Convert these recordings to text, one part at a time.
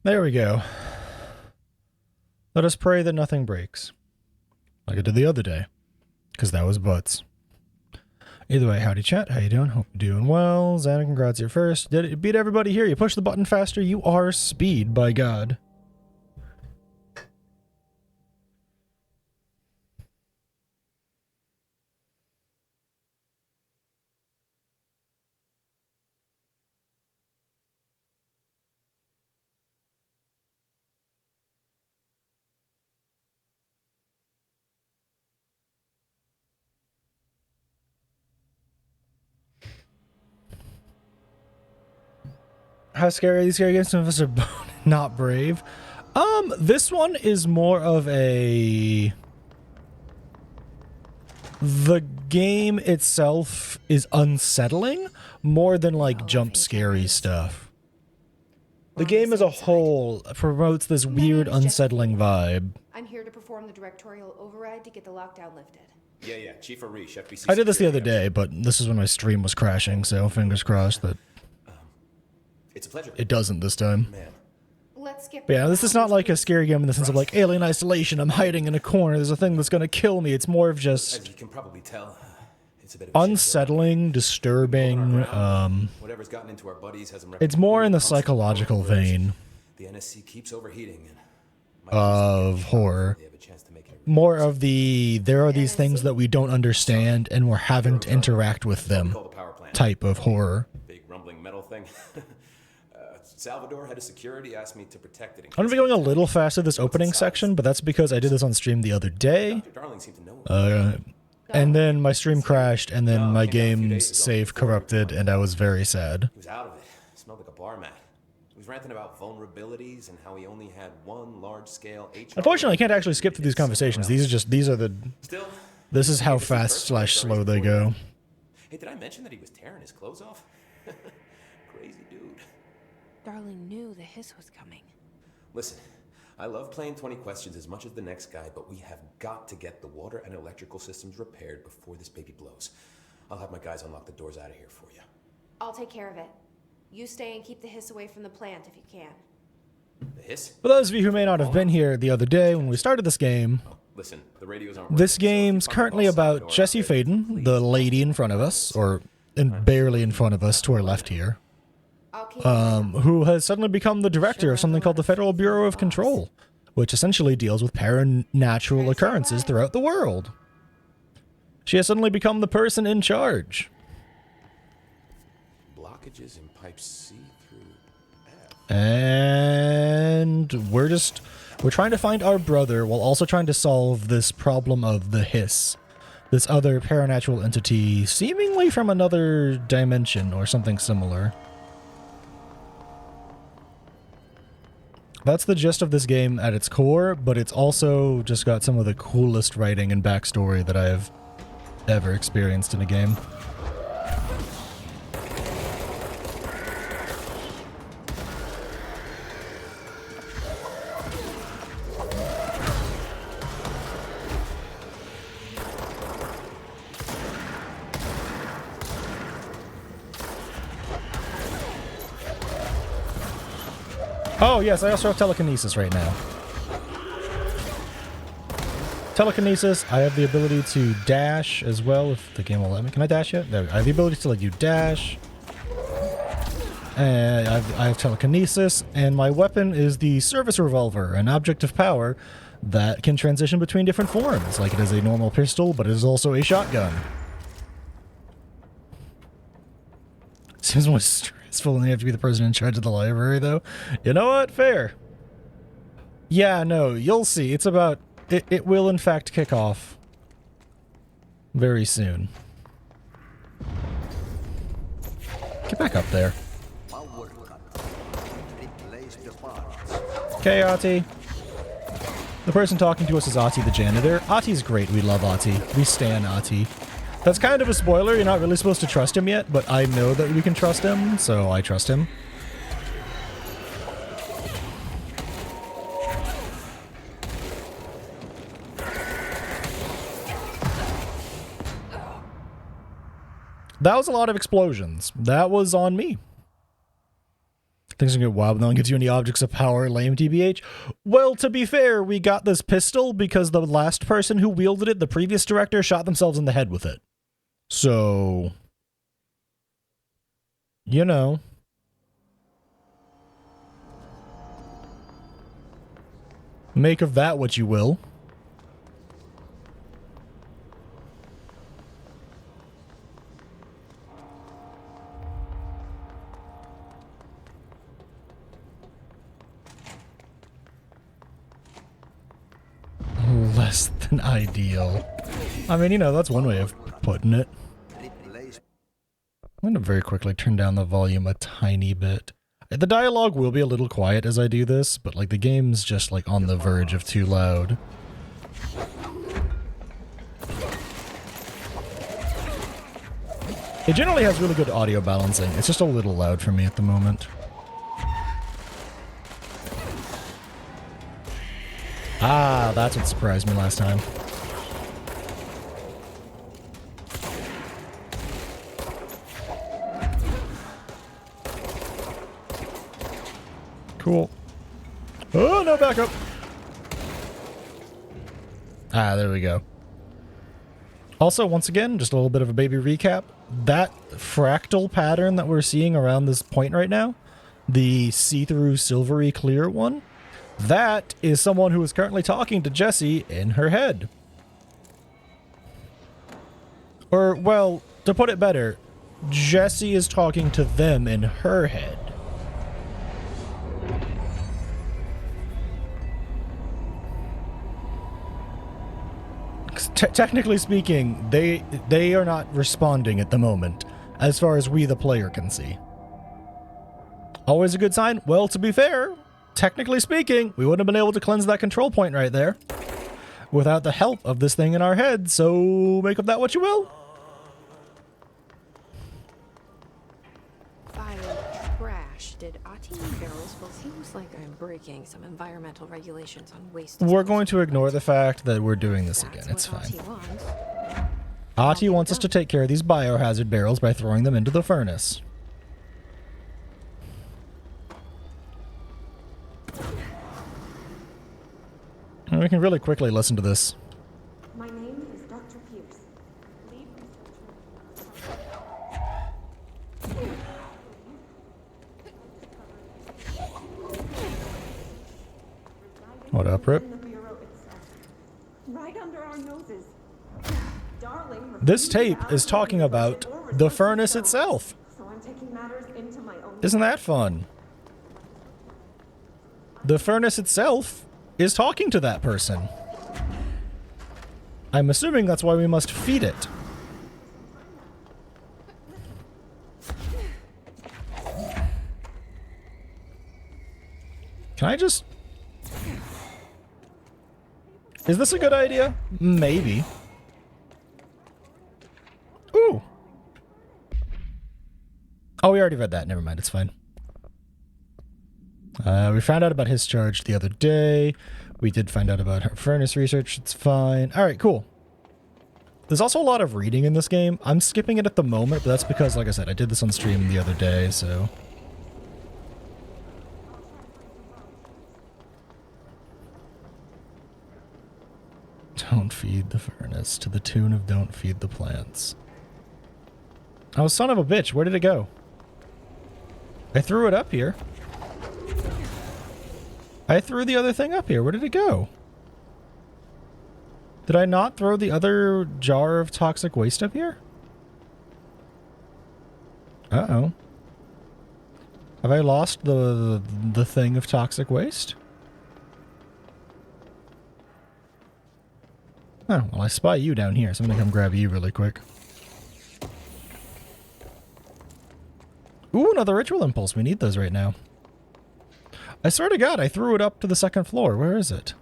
There we go. Let us pray that nothing breaks. Like I did the other day. Because that was butts. Either way, howdy chat. How you doing? Hope you're doing well. Xana, congrats, you're first. Did it beat everybody here? You push the button faster. You are speed, by God. How scary are these scary games? Some of us are not brave. This one is more of a... The game itself is unsettling more than like jump scary stuff. The game as a whole promotes this weird unsettling vibe. I'm here to perform the directorial override to get the lockdown lifted. Yeah, Chief Arish, FBC. I did this the other day, but this is when my stream was crashing, so fingers crossed that It's a pleasure. it doesn't this time. Man. Let's get. But yeah, this is not like a scary game in the sense of like alien isolation, I'm hiding in a corner, there's a thing that's gonna kill me. It's more of As just you can probably tell, it's a bit of a unsettling, disturbing, whatever's gotten into our buddies has them it's more in the psychological vein The NSC keeps overheating and of horror. they have a chance to make it. More of the, there are these things that we don't understand and we're having to interact with them Call the power plant. type of horror. Big rumbling metal thing. Salvador, head of security, asked me to protect it. I'm gonna be going a little faster this opening section, but that's because I did this on stream the other day. Dr. Darling seemed to know. And then my stream crashed, and then my game's save corrupted, and I was very sad. He was out of it. Smelled like a bar mat. He was ranting about vulnerabilities and how he only had one large-scale HR. Unfortunately, I can't actually skip through these conversations. These are the... Still, This is how fast/slow they go. Hey, did I mention that he was tearing his clothes off? Crazy dude. Darling knew the hiss was coming. Listen, I love playing 20 questions as much as the next guy, but we have got to get the water and electrical systems repaired before this baby blows. I'll have my guys unlock the doors out of here for you. I'll take care of it. You stay and keep the hiss away from the plant if you can. The hiss? For those of you who may not have been here the other day when we started this game, Listen, the radios aren't working. this so game's if you find currently the about Salvador Jesse out there, Faden, please. the lady in front of us, or barely in front of us to our left here, I'll keep who has suddenly become the director of something called the Federal Bureau of Control, which essentially deals with paranatural occurrences throughout the world. She has suddenly become the person in charge. Blockages in pipe C through F. And we're trying to find our brother while also trying to solve this problem of the hiss. This other paranatural entity, seemingly from another dimension or something similar. That's the gist of this game at its core, but it's also just got some of the coolest writing and backstory that I've ever experienced in a game. Oh, yes, I also have telekinesis right now. Telekinesis, I have the ability to dash as well if the game will let me. Can I dash yet? There, I have the ability to let you dash. And I have telekinesis, and my weapon is the service revolver, an object of power that can transition between different forms, like it is a normal pistol, but it is also a shotgun. Seems more stressful when you have to be the person in charge of the library, though. You know what? Fair. Yeah, no, you'll see. It's about... It will, in fact, kick off very soon. Get back up there. Okay, Ati. The person talking to us is Ati the janitor. Ati's great. We love Ati. We stan Ati. That's kind of a spoiler. You're not really supposed to trust him yet, but I know that we can trust him, so I trust him. That was a lot of explosions. That was on me. Things are gonna get wild. No one gives you any objects of power. Lame, TBH. Well, to be fair, we got this pistol because the last person who wielded it, the previous director, shot themselves in the head with it. So, you know. Make of that what you will. Less than ideal. I mean, you know, that's one way of putting it. I'm going to very quickly turn down the volume a tiny bit. The dialogue will be a little quiet as I do this, but like the game's just like on the verge of too loud. It generally has really good audio balancing. It's just a little loud for me at the moment. Ah, that's what surprised me last time. Cool. Oh, no backup. Ah, there we go. Also, once again, just a little bit of a baby recap. That fractal pattern that we're seeing around this point right now, the see-through silvery clear one, that is someone who is currently talking to Jessie in her head. Or, well, to put it better, Jessie is talking to them in her head. Technically speaking, they are not responding at the moment, as far as we the player can see. Always a good sign? Well, to be fair, technically speaking, we wouldn't have been able to cleanse that control point right there without the help of this thing in our head, so make of that what you will. Trash. Did Ati need barrels? Well, seems like I'm breaking some environmental regulations on waste. We're going to ignore the fact that we're doing this again. It's fine. Ati wants us to take care of these biohazard barrels by throwing them into the furnace. And we can really quickly listen to this. My name is Dr. Pierce, lead researcher. What up, Rip? In the bureau itself, right under our noses. Darling, This tape is talking about the furnace itself. so I'm taking matters into my own. Isn't that fun? The furnace itself is talking to that person. I'm assuming that's why we must feed it. Can I just... Is this a good idea? Maybe. Ooh. Oh, we already read that. Never mind. It's fine. We found out about his charge the other day. We did find out about her furnace research. It's fine. All right, cool. There's also a lot of reading in this game. I'm skipping it at the moment, but that's because, like I said, I did this on stream the other day, so... Don't feed the furnace to the tune of don't feed the plants. Oh, son of a bitch. Where did it go? I threw it up here. I threw the other thing up here. Where did it go? Did I not throw the other jar of toxic waste up here? Uh-oh. Have I lost the thing of toxic waste? Oh, well, I spy you down here, so I'm gonna come grab you really quick. Ooh, another ritual impulse. We need those right now. I swear to God, I threw it up to the second floor. Where is it?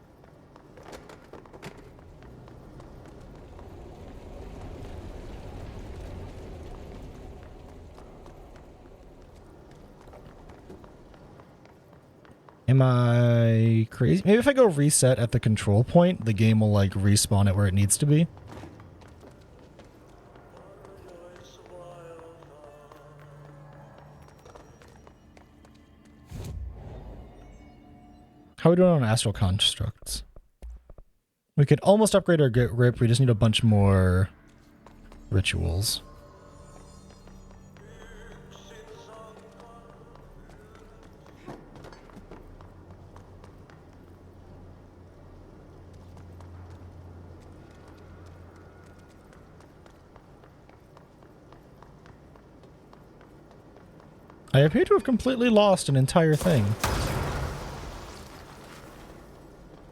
Am I crazy? Maybe if I go reset at the control point, the game will like respawn it where it needs to be. How are we doing on astral constructs? We could almost upgrade our grip. We just need a bunch more rituals. I appear to have completely lost an entire thing.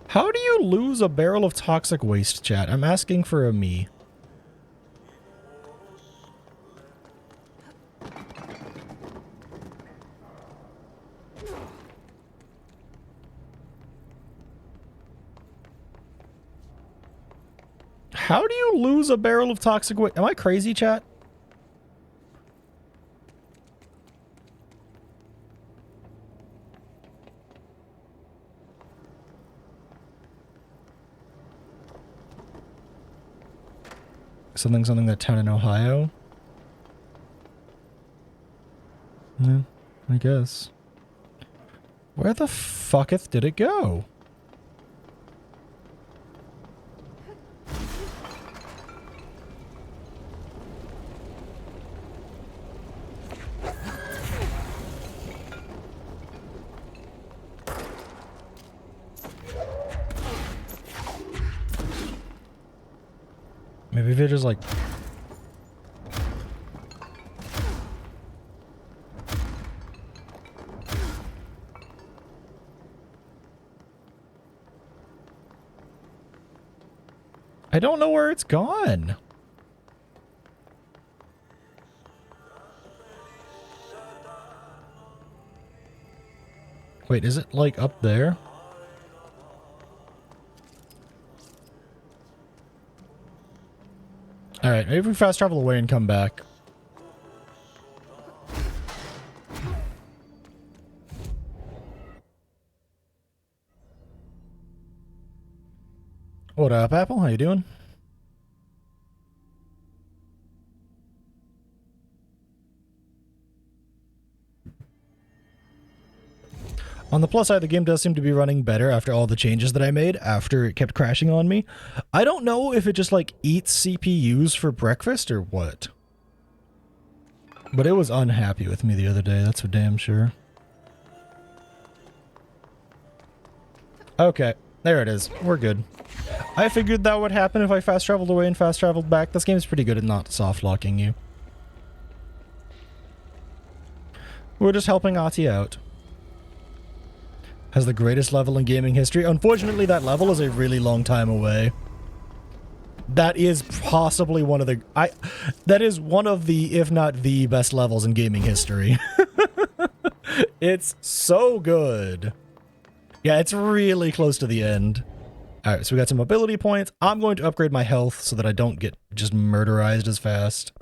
How do you lose a barrel of toxic waste, chat? I'm asking for a me. How do you lose a barrel of toxic waste? Am I crazy, chat? Something that town in Ohio? Yeah, I guess. Where the fucketh did it go? Maybe if it just like... I don't know where it's gone. Wait, is it like up there? Alright, maybe we fast travel away and come back. What up, Apple? How you doing? On the plus side, the game does seem to be running better after all the changes that I made after it kept crashing on me. I don't know if it just like eats CPUs for breakfast or what. But it was unhappy with me the other day, that's for damn sure. Okay, there it is. We're good. I figured that would happen if I fast traveled away and fast traveled back. This game's pretty good at not soft locking you. We're just helping Ati out. Has the greatest level in gaming history. Unfortunately, that level is a really long time away. That is possibly one of the... that is one of the, if not the best levels in gaming history. It's so good. Yeah, it's really close to the end. Alright, so we got some mobility points. I'm going to upgrade my health so that I don't get just murderized as fast.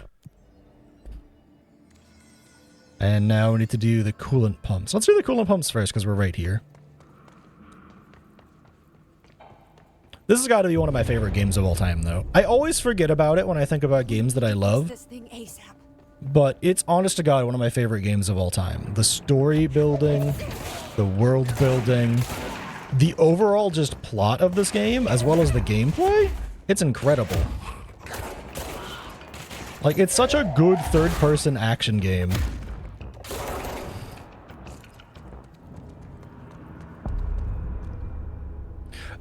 And now we need to do the coolant pumps. Let's do the coolant pumps first because we're right here. This has got to be one of my favorite games of all time, though. I always forget about it when I think about games that I love. This thing ASAP. But it's honest to God one of my favorite games of all time. The story building, the world building, the overall just plot of this game, as well as the gameplay, it's incredible. Like, it's such a good third-person action game.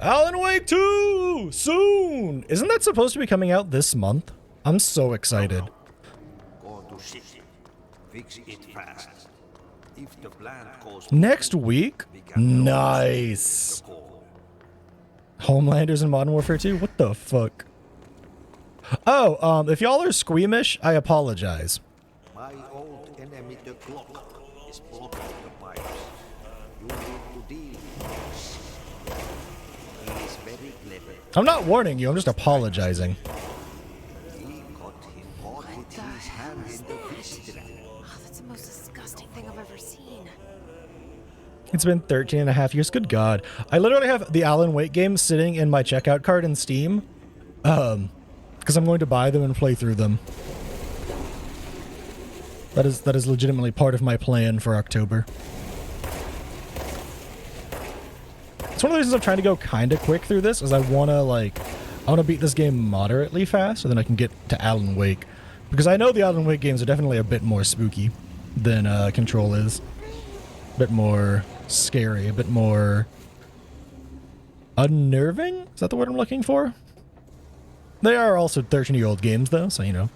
Alan Wake 2! Soon! Isn't that supposed to be coming out this month? I'm so excited. Go to city. Fix it fast. If the plant goes Next week? Nice. Homelanders in Modern Warfare 2? What the fuck? Oh, if y'all are squeamish, I apologize. My old enemy, the clock, is blocking the pipes. You need to deal with this. He is very clever. I'm not warning you, I'm just apologizing. He got him caught with his hand in the fish trap. Oh, that's the most disgusting thing I've ever seen. It's been 13 and a half years. Good God. I literally have the Alan Wake games sitting in my checkout cart in Steam. Because I'm going to buy them and play through them. That is legitimately part of my plan for October. It's one of the reasons I'm trying to go kind of quick through this, is I want to beat this game moderately fast, so then I can get to Alan Wake. Because I know the Alan Wake games are definitely a bit more spooky than Control is. A bit more scary, a bit more unnerving? Is that the word I'm looking for? They are also 13-year-old games, though, so, you know,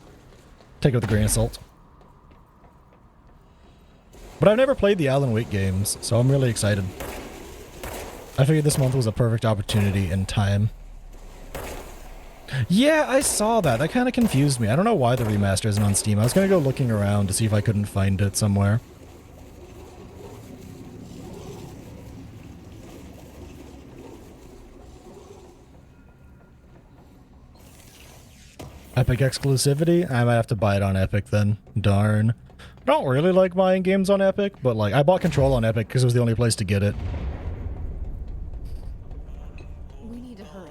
take it with a grain of salt. But I've never played the Alan Wake games, so I'm really excited. I figured this month was a perfect opportunity in time. Yeah, I saw that. That kind of confused me. I don't know why the remaster isn't on Steam. I was going to go looking around to see if I couldn't find it somewhere. Epic exclusivity? I might have to buy it on Epic then. Darn. I don't really like buying games on Epic, but like I bought Control on Epic because it was the only place to get it. We need to hurry.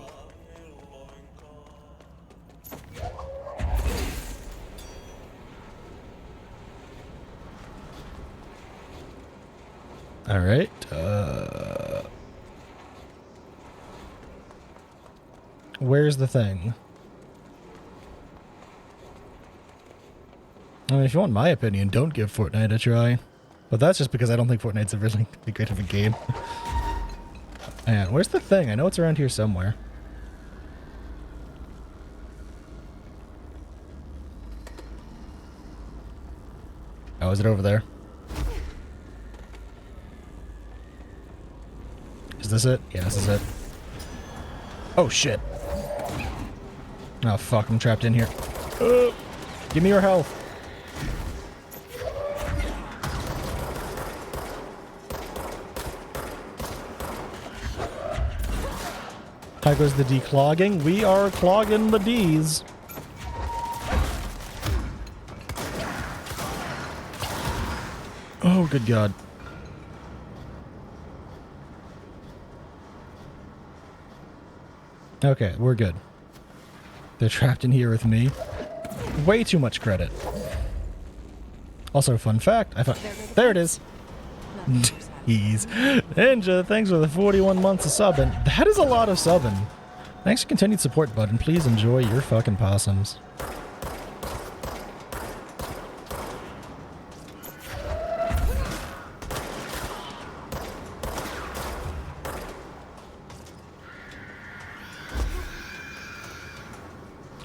All right. Where's the thing? I mean, if you want my opinion, don't give Fortnite a try. But that's just because I don't think Fortnite's a really great of a game. Man, where's the thing? I know it's around here somewhere. Oh, is it over there? Is this it? Yeah, this is it. Oh, shit. Oh, fuck, I'm trapped in here. Give me your health. How goes the declogging? We are clogging the D's. Oh, good God. Okay, we're good. They're trapped in here with me. Way too much credit. Also, fun fact, I found... There it is. Jeez. Ninja, thanks for the 41 months of subbing. That is a lot of subbing. Thanks for continued support, bud, and please enjoy your fucking possums.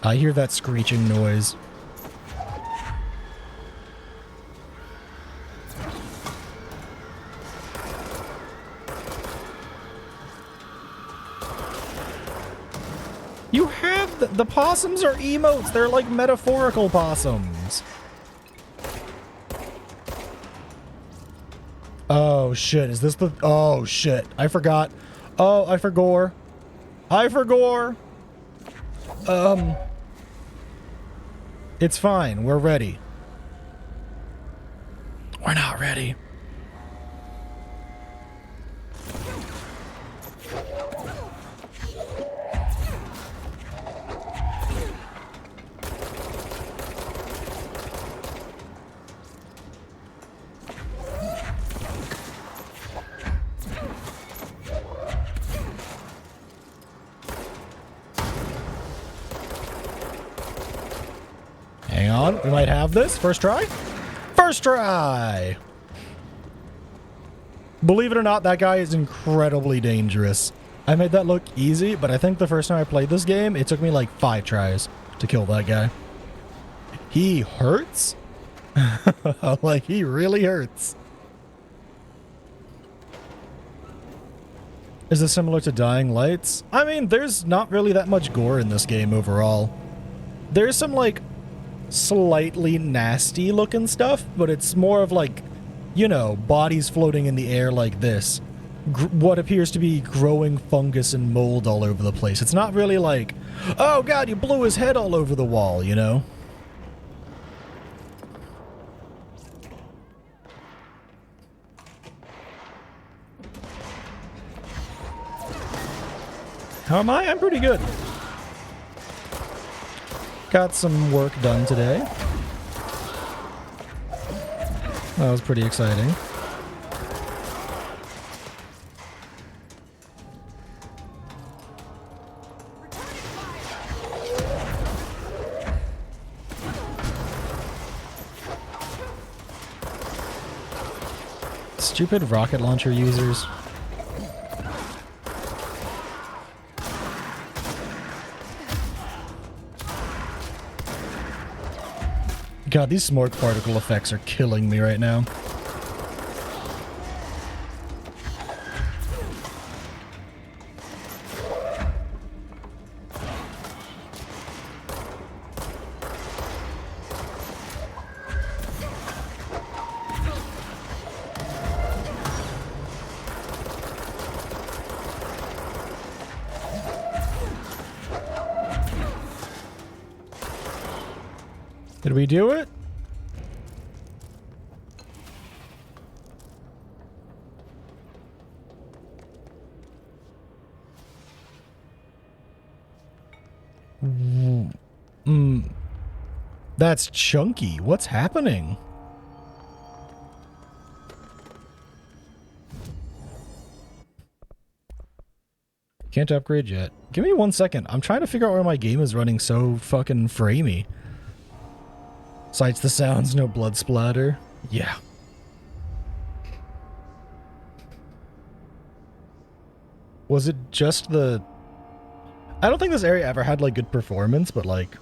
I hear that screeching noise. You have the possums are emotes. They're like metaphorical possums. Oh shit, is this the... Oh shit, I forgot. Oh, I forgot. I forgot. It's fine. We're ready. We're not ready. Hang on, we might have this. First try? First try! Believe it or not, that guy is incredibly dangerous. I made that look easy, but I think the first time I played this game, it took me like 5 tries to kill that guy. He hurts? Like, he really hurts. Is this similar to Dying Lights? I mean, there's not really that much gore in this game overall. There's some, like, slightly nasty looking stuff, but it's more of like, you know, bodies floating in the air like this. What appears to be growing fungus and mold all over the place. It's not really like, oh god, you blew his head all over the wall, you know? How am I? I'm pretty good. Got some work done today. That was pretty exciting. Stupid rocket launcher users. God, these smoke particle effects are killing me right now. Did we do it? That's chunky. What's happening? Can't upgrade yet. Give me 1 second. I'm trying to figure out why my game is running so fucking framey. Besides the sounds, no blood splatter. Yeah. Was it just the... I don't think this area ever had, like, good performance, but, like...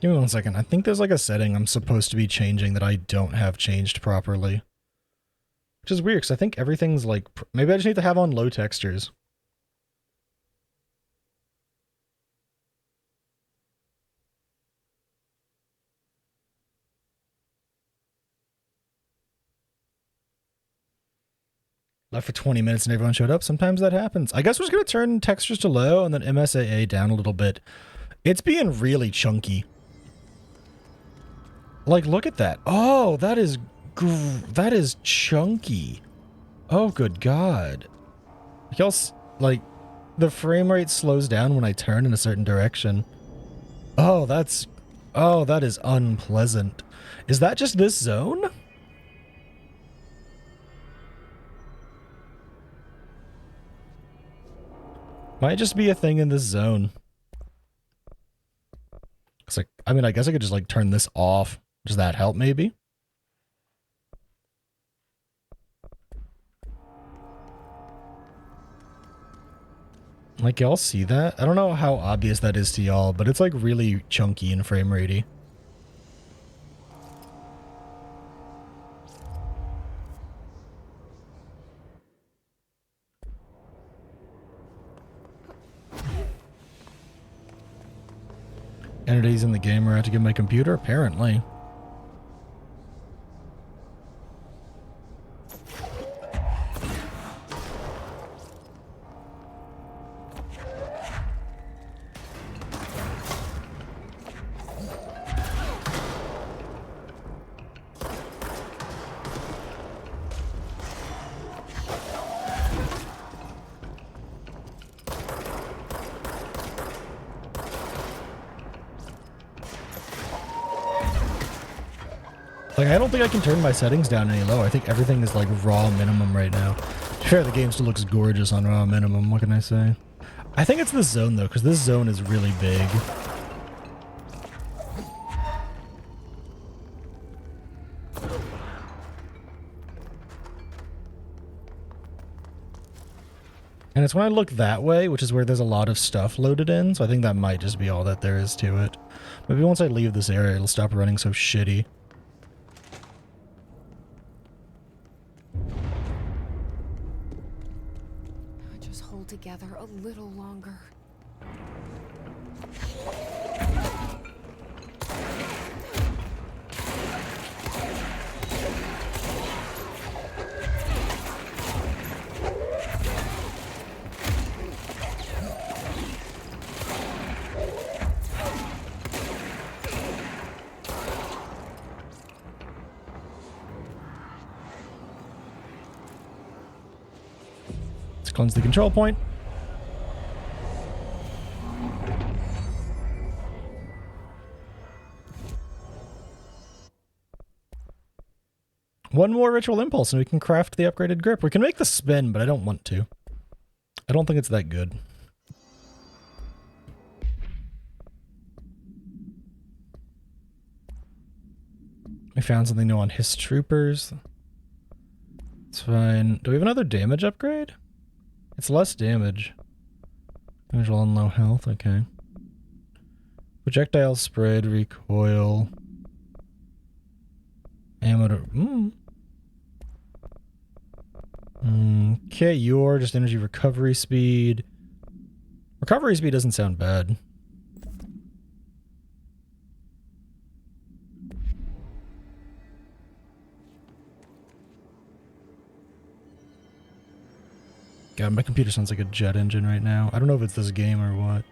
Give me 1 second. I think there's, like, a setting I'm supposed to be changing that I don't have changed properly. Which is weird, because I think everything's, like... Maybe I just need to have on low textures. Left for 20 minutes and everyone showed up. Sometimes that happens. I guess we're just going to turn textures to low and then MSAA down a little bit. It's being really chunky. Like, look at that. Oh, that is chunky. Oh, good God. Y'all, like, the frame rate slows down when I turn in a certain direction. Oh, that is unpleasant. Is that just this zone? Might just be a thing in this zone. It's like, I mean, I guess I could just like turn this off. Does that help maybe? Like, y'all see that? I don't know how obvious that is to y'all, but it's like really chunky and frame ratey. Entities in the game are out to get my computer? Apparently. Like, I don't think I can turn my settings down any lower. I think everything is like raw minimum right now. To be fair, the game still looks gorgeous on raw minimum. What can I say? I think it's this zone though, because this zone is really big. And it's when I look that way, which is where there's a lot of stuff loaded in, so I think that might just be all that there is to it. Maybe once I leave this area, it'll stop running so shitty. Just hold together a little longer. Cleanse the control point. One more ritual impulse and we can craft the upgraded grip. We can make the spin, but I don't want to. I don't think it's that good. We found something new on his troopers. It's fine. Do we have another damage upgrade? It's less damage. Damage while on low health, okay. Projectile spread, recoil. Ammo to... Okay, you're just energy recovery speed. Recovery speed doesn't sound bad. God, my computer sounds like a jet engine right now. I don't know if it's this game or what.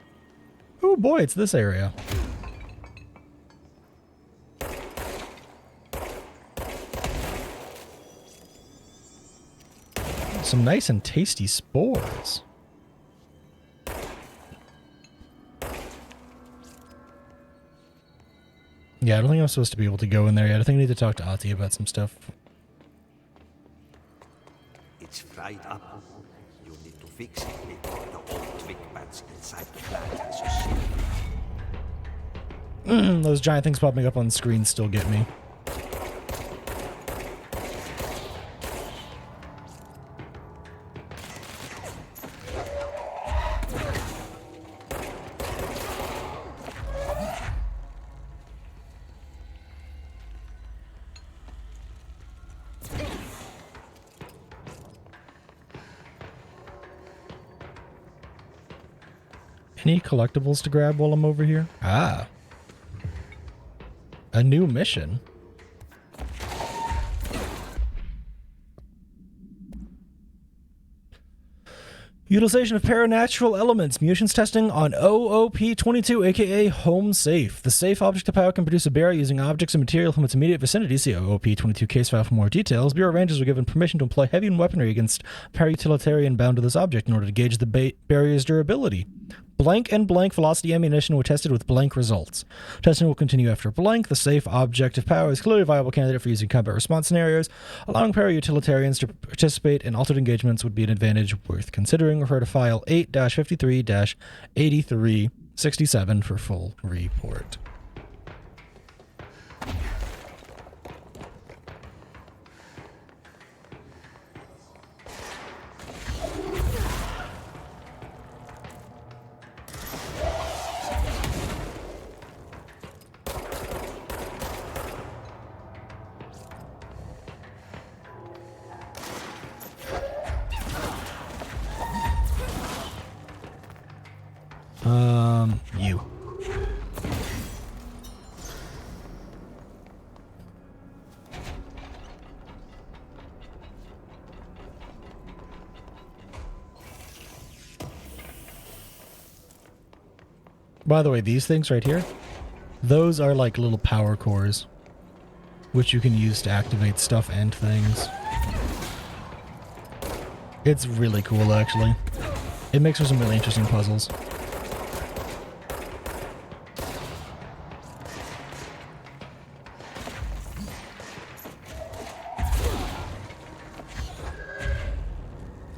Oh boy, it's this area. Some nice and tasty spores. Yeah, I don't think I'm supposed to be able to go in there yet. I think I need to talk to Ati about some stuff. It's fried up. You need to fix it before the old twig bats inside the plant has you see. Those giant things popping up on the screen still get me. Any collectibles to grab while I'm over here? Ah. A new mission. Utilization of paranatural elements. Munitions testing on OOP-22, aka Home Safe. The safe object of power can produce a barrier using objects and material from its immediate vicinity. See OOP-22 case file for more details. Bureau Rangers were given permission to employ heavy weaponry against para-utilitarian bound to this object in order to gauge the barrier's durability. Blank and blank velocity ammunition were tested with blank results. Testing will continue after blank. The safe object of power is clearly a viable candidate for using combat response scenarios. Allowing para-utilitarians to participate in altered engagements would be an advantage worth considering. Refer to file 8-53-8367 for full report. You. By the way, these things right here, those are like little power cores, which you can use to activate stuff and things. It's really cool, actually. It makes for some really interesting puzzles.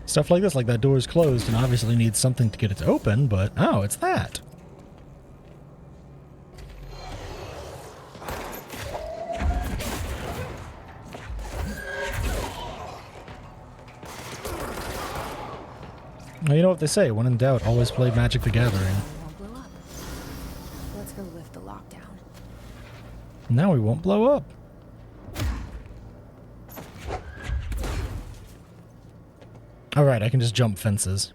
Stuff like this, like that door is closed and obviously needs something to get it to open, but oh, it's that. Well, you know what they say, when in doubt, always play Magic the Gathering. Won't blow up. Let's go lift the lockdown. Now we won't blow up. Alright, I can just jump fences.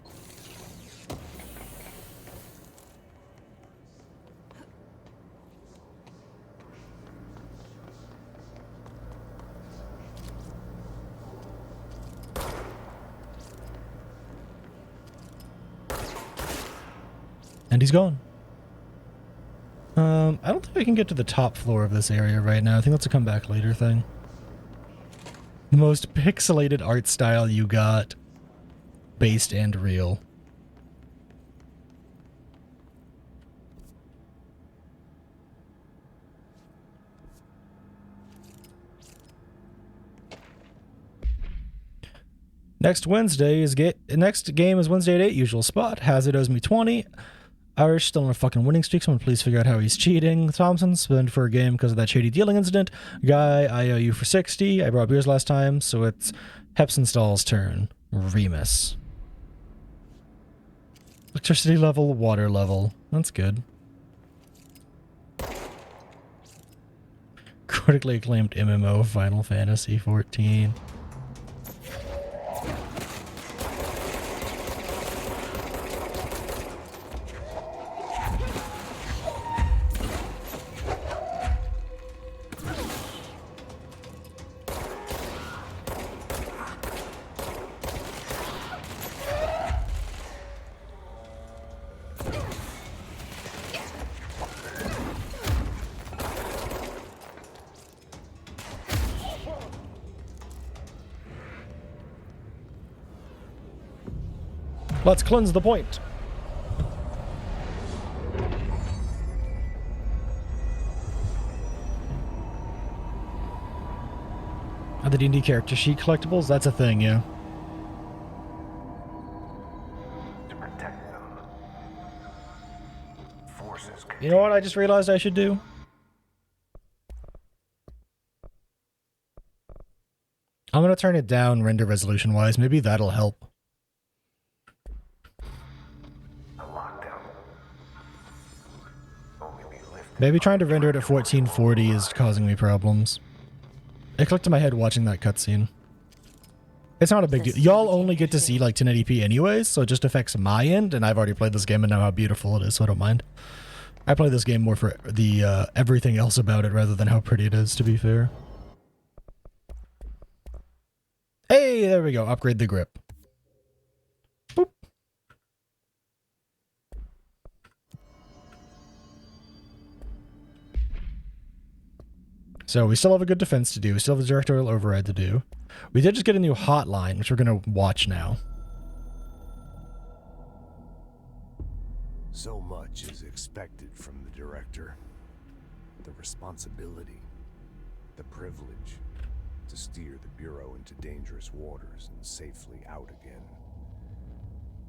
And he's gone. I don't think I can get to the top floor of this area right now. I think that's a come back later thing. The most pixelated art style you got. Based and real. Next Wednesday is Next game is Wednesday at 8, usual spot. Hazard owes me 20. Irish still on a fucking winning streak. Someone please figure out how he's cheating. Thompson suspended for a game because of that shady dealing incident. Guy, I owe you for 60. I brought beers last time, so it's Hepsenstall's turn. Remus. Electricity level, water level. That's good. Critically acclaimed MMO Final Fantasy 14. Let's cleanse the point. Are the D&D character sheet collectibles? That's a thing, yeah. To protect them. Forces You know what I just realized I should do? I'm gonna turn it down render resolution wise. Maybe that'll help. Maybe trying to render it at 1440 is causing me problems. It clicked in my head watching that cutscene. It's not a big deal. Y'all only get to see like 1080p anyways, so it just affects my end, and I've already played this game and know how beautiful it is, so I don't mind. I play this game more for the everything else about it rather than how pretty it is, to be fair. Hey, there we go. Upgrade the grip. Boop. So we still have a good defense to do. We still have a directorial override to do. We did just get a new hotline, which we're going to watch now. So much is expected from the director. The responsibility, the privilege to steer the Bureau into dangerous waters and safely out again.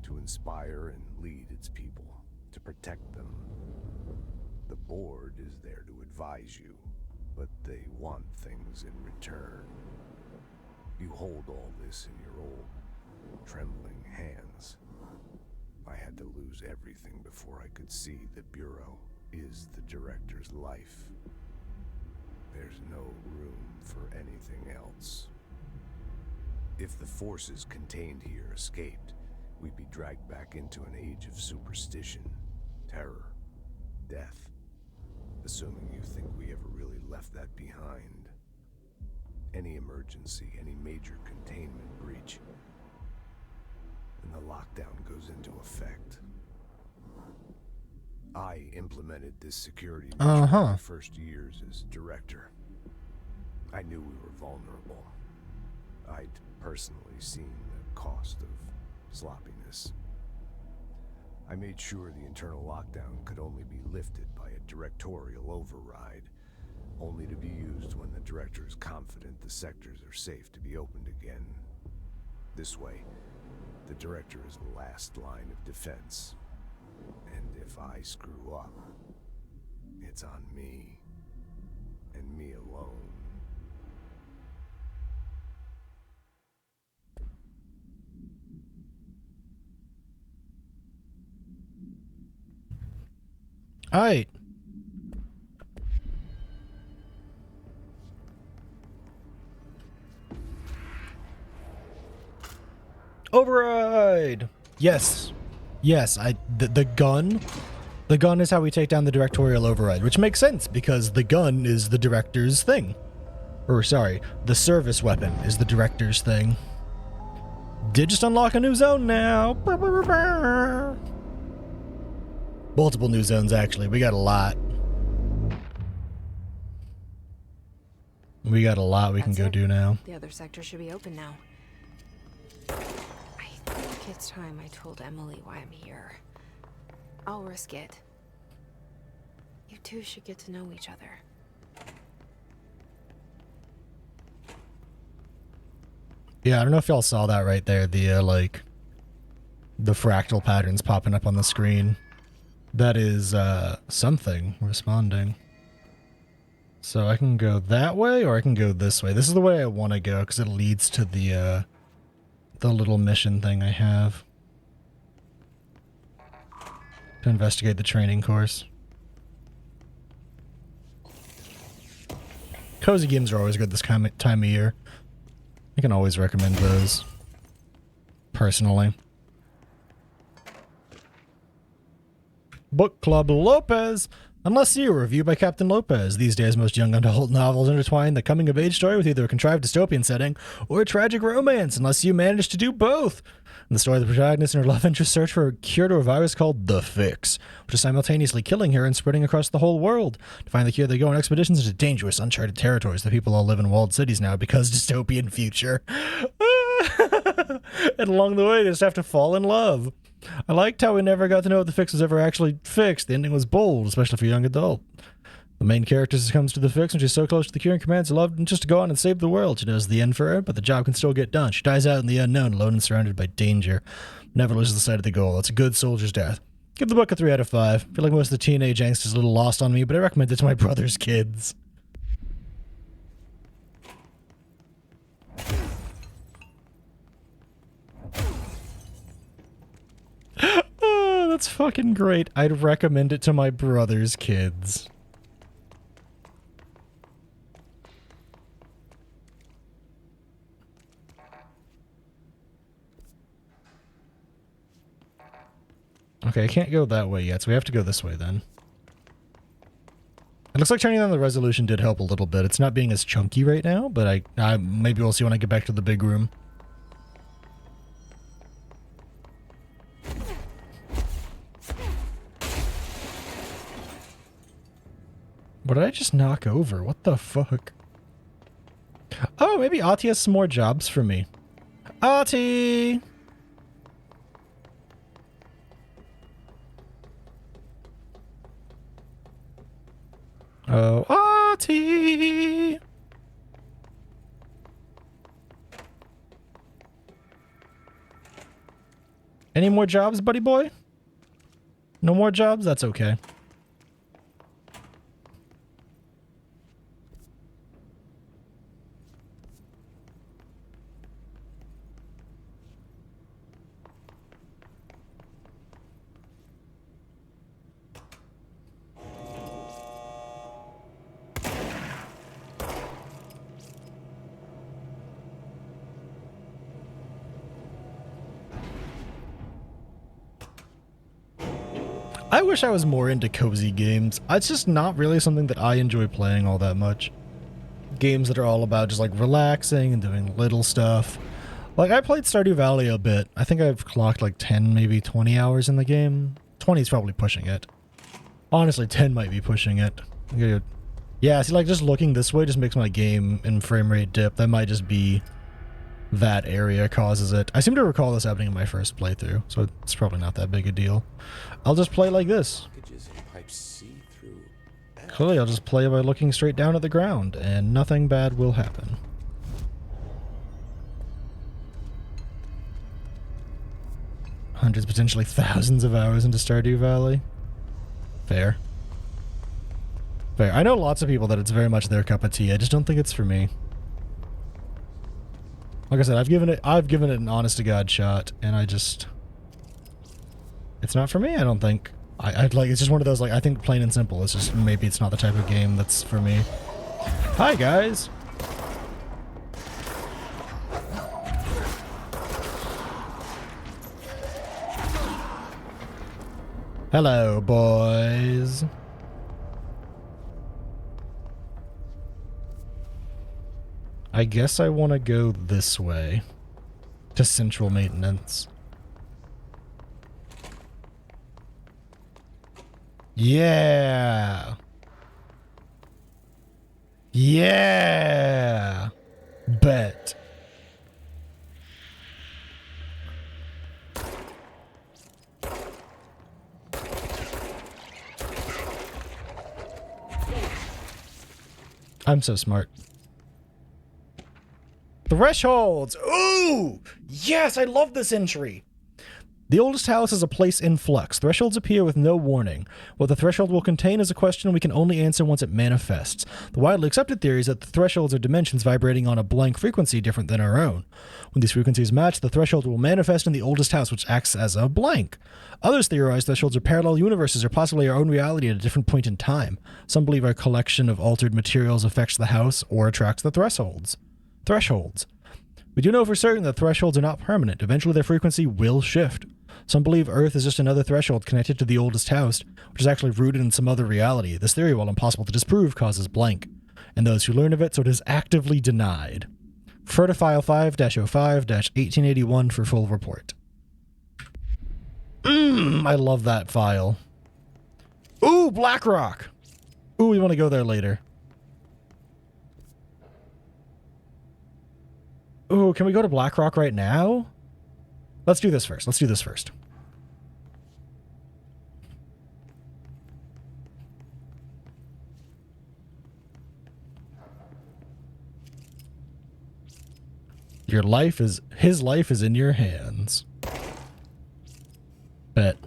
To inspire and lead its people, to protect them. The board is there to advise you, but they want things in return. You hold all this in your old, trembling hands. I had to lose everything before I could see the Bureau is the director's life. There's no room for anything else. If the forces contained here escaped, we'd be dragged back into an age of superstition, terror, death. Assuming you think we ever really left that behind. Any emergency, any major containment breach, and the lockdown goes into effect. I implemented this security measure in my first years as director. I knew we were vulnerable. I'd personally seen the cost of sloppiness. I made sure the internal lockdown could only be lifted by a directorial override, only to be used when the director is confident the sectors are safe to be opened again. This way, the director is the last line of defense. And if I screw up, it's on me, and me alone. Alright. Override! Yes. Yes, the gun. The gun is how we take down the directorial override, which makes sense because the gun is the director's thing. Or sorry, the service weapon is the director's thing. Did just unlock a new zone now. Multiple new zones, actually. We got a lot. We got a lot we can go do now. The other sector should be open now. I think it's time I told Emily why I'm here. I'll risk it. You two should get to know each other. Yeah, I don't know if y'all saw that right there. The, like, the fractal patterns popping up on the screen. That is something responding. So I can go that way or I can go this way. This is the way I want to go because it leads to the little mission thing I have to investigate the training course. Cozy games are always good this time of year. I can always recommend those, personally. Book Club Lopez. Unless you, a review by Captain Lopez. These days, most young adult novels intertwine the coming-of-age story with either a contrived dystopian setting or a tragic romance, unless you manage to do both. In the story, the protagonist and her love interest search for a cure to a virus called the Fix, which is simultaneously killing her and spreading across the whole world. To find the cure, they go on expeditions into dangerous, uncharted territories. The people all live in walled cities now because dystopian future. And along the way, they just have to fall in love. I liked how we never got to know if the fix was ever actually fixed. The ending was bold, especially for a young adult. The main character comes to the fix when she's so close to the cure and commands her love just to go on and save the world. She knows the end for her, but the job can still get done. She dies out in the unknown, alone and surrounded by danger. Never loses the sight of the goal. It's a good soldier's death. Give the book a 3 out of 5. I feel like most of the teenage angst is a little lost on me, but I recommend it to my brother's kids. Oh, that's fucking great. I'd recommend it to my brother's kids. Okay, I can't go that way yet, so we have to go this way then. It looks like turning on the resolution did help a little bit. It's not being as chunky right now, but I maybe we'll see when I get back to the big room. What did I just knock over? What the fuck? Oh, maybe Ati has some more jobs for me. Ati! Oh, Ati! Any more jobs, buddy boy? No more jobs? That's okay. I wish I was more into cozy games. It's just not really something that I enjoy playing all that much. Games that are all about just like relaxing and doing little stuff. Like I played Stardew Valley a bit. I think I've clocked like 10, maybe 20 hours in the game. 20 is probably pushing it. Honestly, 10 might be pushing it. Yeah, see, like just looking this way just makes my game in frame rate dip. That might just be that area causes it. I seem to recall this happening in my first playthrough, so it's probably not that big a deal. I'll just play like this. Clearly, I'll just play by looking straight down at the ground, and nothing bad will happen. Hundreds, potentially thousands of hours into Stardew Valley. Fair. Fair. I know lots of people that it's very much their cup of tea. I just don't think it's for me. Like I said, I've given it an honest to God shot, and it's not for me, I don't think. I'd like, it's just one of those, like, I think plain and simple. It's just, maybe it's not the type of game that's for me. Hi, guys! Hello, boys. I guess I want to go this way. To central maintenance. Yeah! Yeah! Bet. I'm so smart. Thresholds! Ooh! Yes, I love this entry! The oldest house is a place in flux. Thresholds appear with no warning. What the threshold will contain is a question we can only answer once it manifests. The widely accepted theory is that the thresholds are dimensions vibrating on a blank frequency different than our own. When these frequencies match, the threshold will manifest in the oldest house, which acts as a blank. Others theorize thresholds are parallel universes or possibly our own reality at a different point in time. Some believe our collection of altered materials affects the house or attracts the thresholds. We do know for certain that thresholds are not permanent. Eventually their frequency will shift. Some believe Earth is just another threshold connected to the oldest house, which is actually rooted in some other reality. This theory, while impossible to disprove, causes blank, and those who learn of it, so it is actively denied. Refer to File 5-05-1881 for full report. I love that file. Ooh, Blackrock! Ooh, we want to go there later. Ooh, can we go to Blackrock right now? Let's do this first. His life is in your hands. Bet.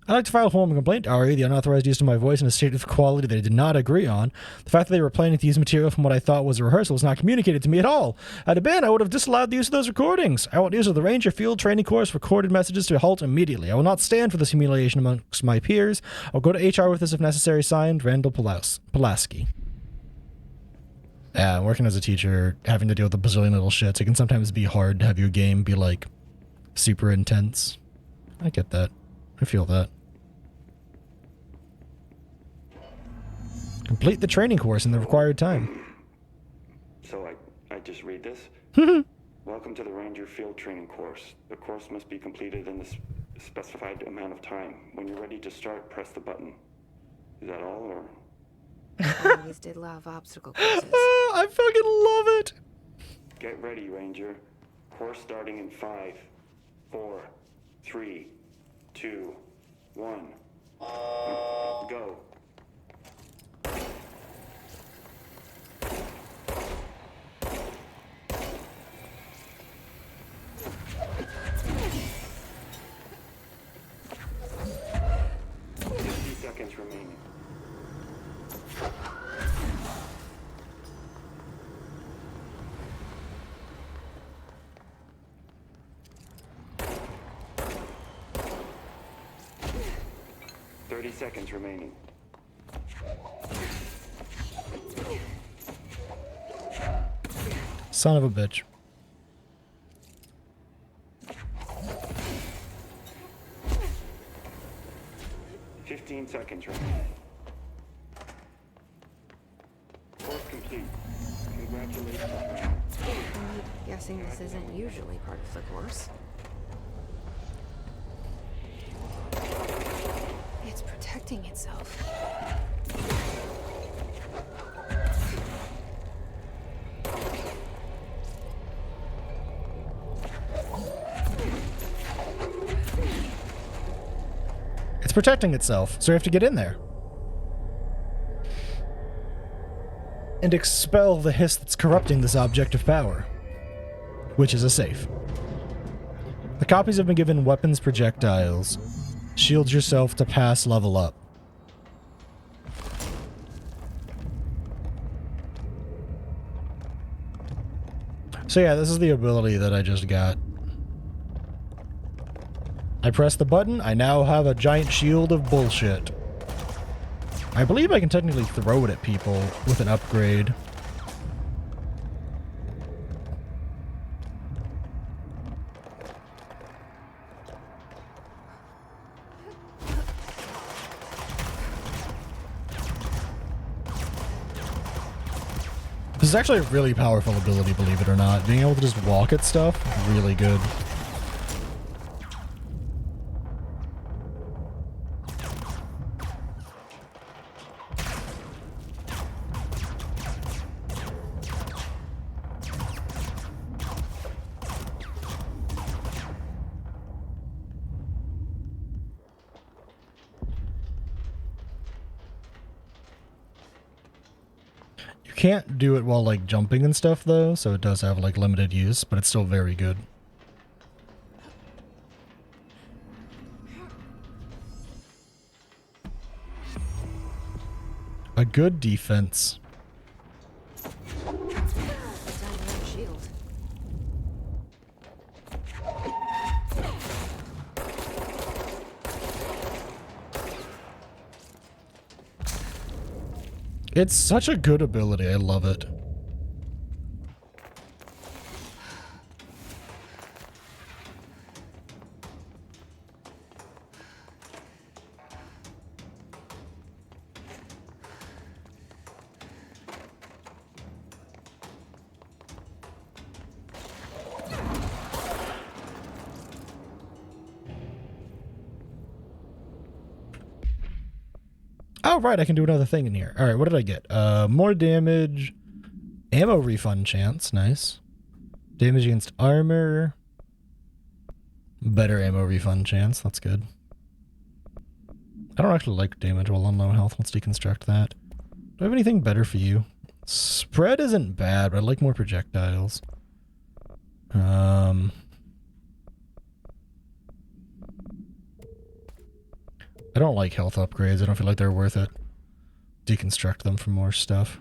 I'd like to file a formal complaint, Ari. The unauthorized use of my voice in a state of quality that I did not agree on. The fact that they were planning to use material from what I thought was a rehearsal was not communicated to me at all. Had it been, I would have disallowed the use of those recordings. I want use of the Ranger Field Training Course recorded messages to halt immediately. I will not stand for this humiliation amongst my peers. I'll go to HR with this if necessary. Signed, Randall Pulaski. Yeah, working as a teacher, having to deal with a bazillion little shits, it can sometimes be hard to have your game be, like, super intense. I get that. I feel that. Complete the training course in the required time. So I just read this? Welcome to the Ranger Field Training Course. The course must be completed in the specified amount of time. When you're ready to start, press the button. Is that all, or...? I always did love obstacle courses. I fucking love it! Get ready, Ranger. Course starting in 5, 4, 3, 2, 1. Go. Seconds remaining. Seconds remaining. Son of a bitch. Seconds remaining. Course complete. Congratulations. I'm guessing this isn't usually part of the course. It's protecting itself. It's protecting itself, so we have to get in there. And expel the hiss that's corrupting this object of power. Which is a safe. The copies have been given weapons projectiles. Shield yourself to pass level up. So yeah, this is the ability that I just got. I press the button, I now have a giant shield of bullshit. I believe I can technically throw it at people with an upgrade. This is actually a really powerful ability, believe it or not. Being able to just walk at stuff, really good. Can't do it while like jumping and stuff though, so it does have like limited use, but it's still very good. A good defense. Down your own shield. It's such a good ability. I love it. Oh, right, I can do another thing in here. All right, what did I get? More damage, ammo refund chance, nice. Damage against armor, better ammo refund chance, that's good. I don't actually like damage while on low health. Let's deconstruct that. Do I have anything better for you? Spread isn't bad, but I like more projectiles. I don't like health upgrades. I don't feel like they're worth it. Deconstruct them for more stuff.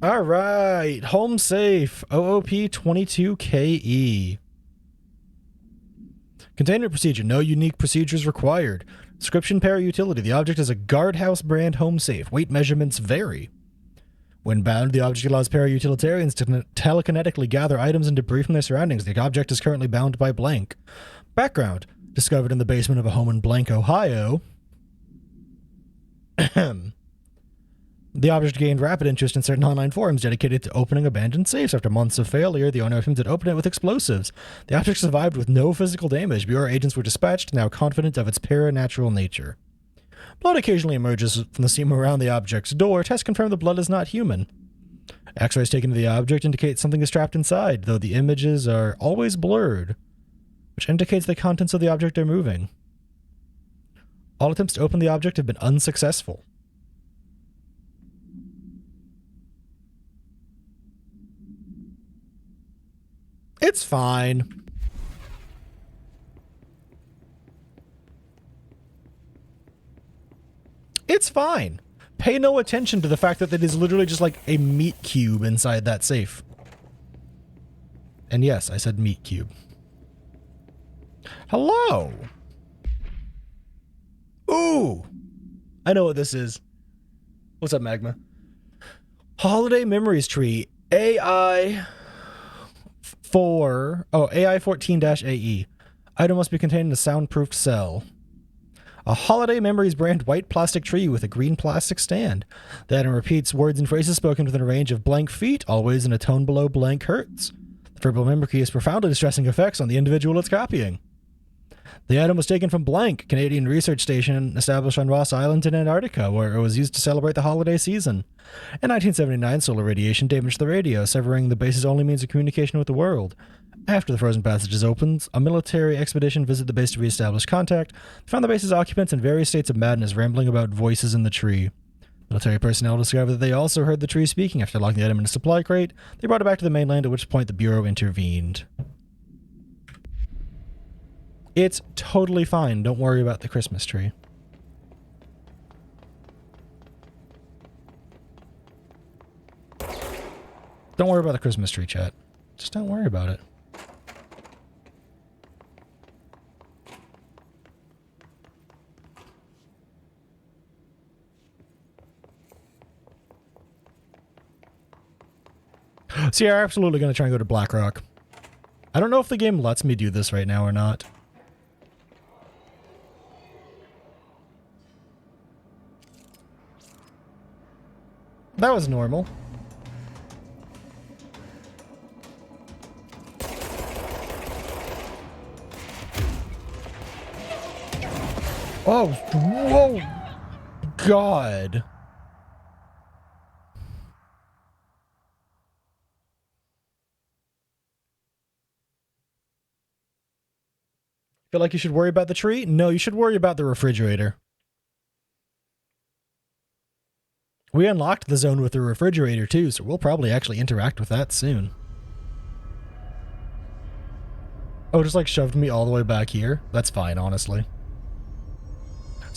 All right. Home safe. OOP 22KE. Containment procedure. No unique procedures required. Description para utility. The object is a guardhouse brand home safe. Weight measurements vary. When bound, the object allows para-utilitarians to telekinetically gather items and debris from their surroundings. The object is currently bound by blank. Background. Discovered in the basement of a home in Blank, Ohio. The object gained rapid interest in certain online forums dedicated to opening abandoned safes. After months of failure, the owner attempted to open it with explosives. The object survived with no physical damage. Bureau agents were dispatched, now confident of its paranatural nature. Blood occasionally emerges from the seam around the object's door. Tests confirm the blood is not human. X-rays taken to the object indicate something is trapped inside, though the images are always blurred, which indicates the contents of the object are moving. All attempts to open the object have been unsuccessful. It's fine. It's fine. Pay no attention to the fact that it is literally just like a meat cube inside that safe. And yes, I said meat cube. Hello. Ooh. I know what this is. What's up, Magma? Holiday Memories Tree. AI 14-AE. Item must be contained in a soundproofed cell. A Holiday Memories brand white plastic tree with a green plastic stand. The item repeats words and phrases spoken within a range of blank feet, always in a tone below blank hertz. The verbal memory has profoundly distressing effects on the individual it's copying. The item was taken from Blank, Canadian research station established on Ross Island in Antarctica, where it was used to celebrate the holiday season. In 1979, solar radiation damaged the radio, severing the base's only means of communication with the world. After the frozen passages opened, a military expedition visited the base to reestablish contact, found the base's occupants in various states of madness rambling about voices in the tree. Military personnel discovered that they also heard the tree speaking. After locking the item in a supply crate, they brought it back to the mainland, at which point the Bureau intervened. It's totally fine. Don't worry about the Christmas tree. Don't worry about the Christmas tree, chat. Just don't worry about it. So yeah, I'm absolutely going to try and go to Blackrock. I don't know if the game lets me do this right now or not. That was normal. Oh, whoa. God. Feel like you should worry about the tree? No, you should worry about the refrigerator. We unlocked the zone with the refrigerator too, so we'll probably actually interact with that soon. Oh, just like shoved me all the way back here? That's fine, honestly.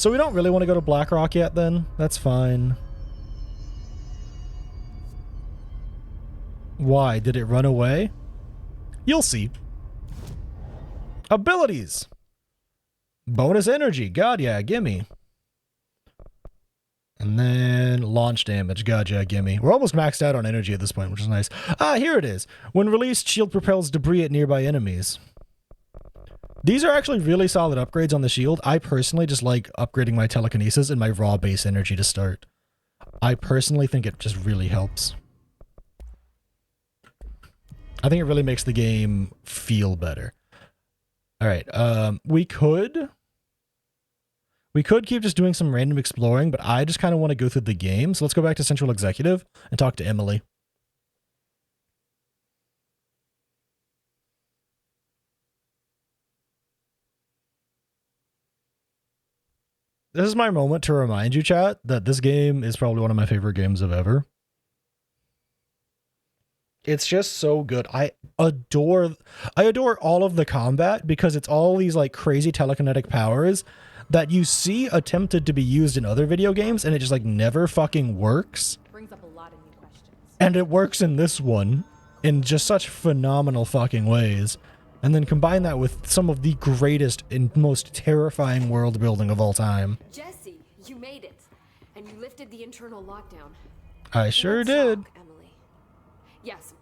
So we don't really want to go to Blackrock yet then. That's fine. Why? Did it run away? You'll see. Abilities. Bonus energy. God, yeah, gimme. And then launch damage. God, yeah, gimme. We're almost maxed out on energy at this point, which is nice. Ah, here it is. When released, shield propels debris at nearby enemies. These are actually really solid upgrades on the shield. I personally just like upgrading my telekinesis and my raw base energy to start. I personally think it just really helps. I think it really makes the game feel better. All right, we could keep just doing some random exploring, but I just kind of want to go through the game. So let's go back to Central Executive and talk to Emily. This is my moment to remind you, chat, that this game is probably one of my favorite games of ever. It's just so good. I adore all of the combat because it's all these like crazy telekinetic powers that you see attempted to be used in other video games and it just like never fucking works. Brings up a lot of new questions. And it works in this one in just such phenomenal fucking ways. And then combine that with some of the greatest and most terrifying world building of all time. Jesse, you made it. And you lifted the internal lockdown. I sure Let's did. talk, Emily. Yes.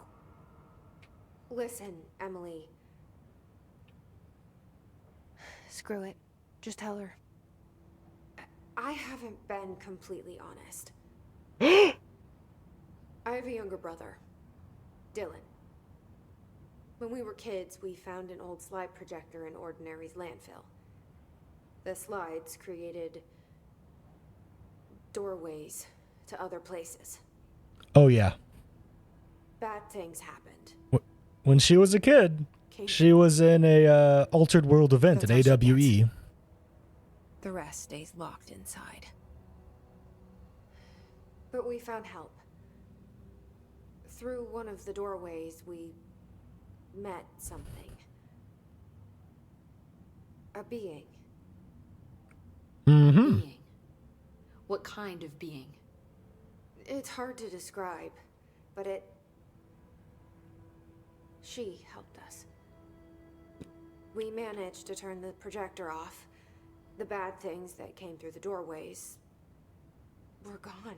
Listen, Emily. Screw it. Just tell her. I haven't been completely honest. I have a younger brother, Dylan. When we were kids, we found an old slide projector in Ordinary's landfill. The slides created doorways to other places. Oh yeah. Bad things happened. When she was a kid, she was in a Altered World event at That's all she AWE. The rest stays locked inside. But we found help. Through one of the doorways, we met something. A being. Mm-hmm. Being. What kind of being? It's hard to describe, but she helped us. We managed to turn the projector off. The bad things that came through the doorways were gone.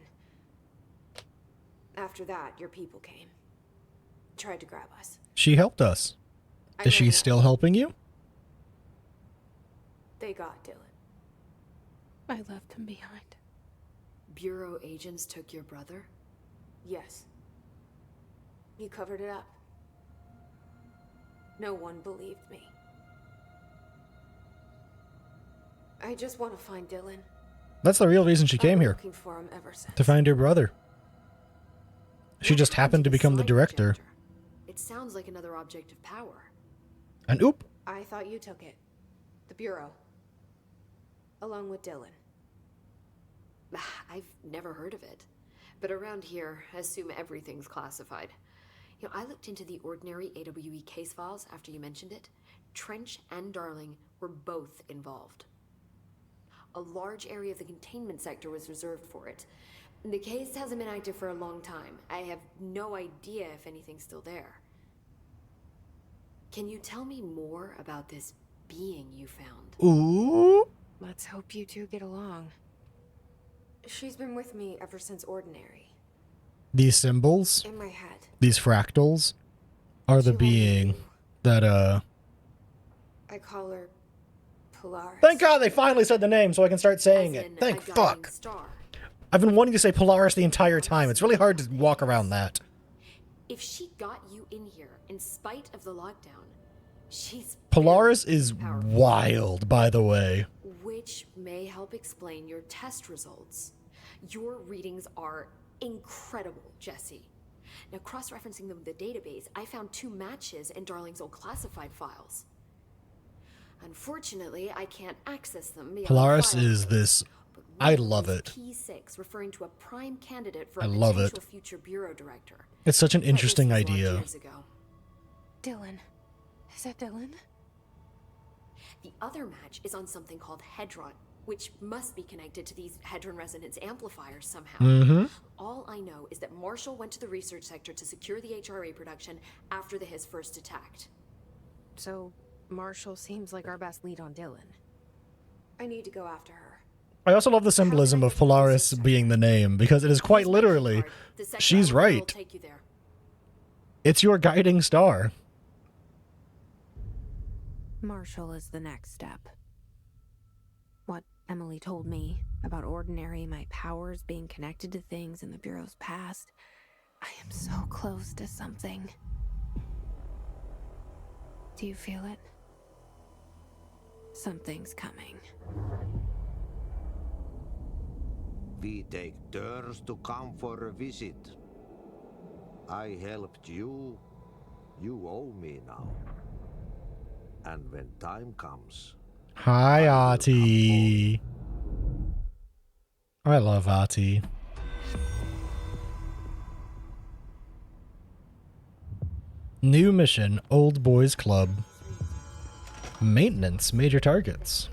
After that, your people came. Tried to grab us. She helped us. I Is she know. still helping you? They got Dylan. I left him behind. Bureau agents took your brother? Yes. You covered it up. No one believed me. I just want to find Dylan. That's the real reason she I've came been here. looking for him ever since. To find her brother. She What just happened to the become the slide director. projector? It sounds like another object of power. And oop. I thought you took it. The Bureau. Along with Dylan. I've never heard of it. But around here, I assume everything's classified. You know, I looked into the Ordinary AWE case files after you mentioned it. Trench and Darling were both involved. A large area of the containment sector was reserved for it. The case hasn't been active for a long time. I have no idea if anything's still there. Can you tell me more about this being you found? Ooh. Let's hope you two get along. She's been with me ever since Ordinary. These symbols, In my head. these fractals, are the She being won't that, I call her Polaris. Thank God they finally said the name so I can start saying As it. in Thank a dying fuck. star. I've been wanting to say Polaris the entire time. It's really hard to walk around that. If she got you in here in spite of the lockdown, she's Polaris very is powerful, wild, by the way. which may help explain your test results. Your readings are incredible, Jesse. Now, cross-referencing them with the database, I found 2 matches in Darling's old classified files. Unfortunately, I can't access them beyond the Polaris file is code, this. but I one love is it. P6, referring to a prime candidate for I a love it. potential future bureau director. It's such an interesting Witnessed this idea. large years ago. Dylan. Is that Dylan? The other match is on something called Hedron. which must be connected to these hadron resonance amplifiers somehow. Mm-hmm. All I know is that Marshall went to the research sector to secure the HRA production after the Hiss first attacked. So, Marshall seems like our best lead on Dylan. I need to go after her. I also love the symbolism of Polaris being the name, because it is quite literally, she's right. It's your guiding star. Marshall is the next step. What Emily told me about Ordinary, my powers being connected to things in the Bureau's past. I am so close to something. Do you feel it? Something's coming. We take turns to come for a visit. I helped you. You owe me now. And when time comes... Hi, Artie. I love Artie. New mission, Old Boys Club. Maintenance, major targets.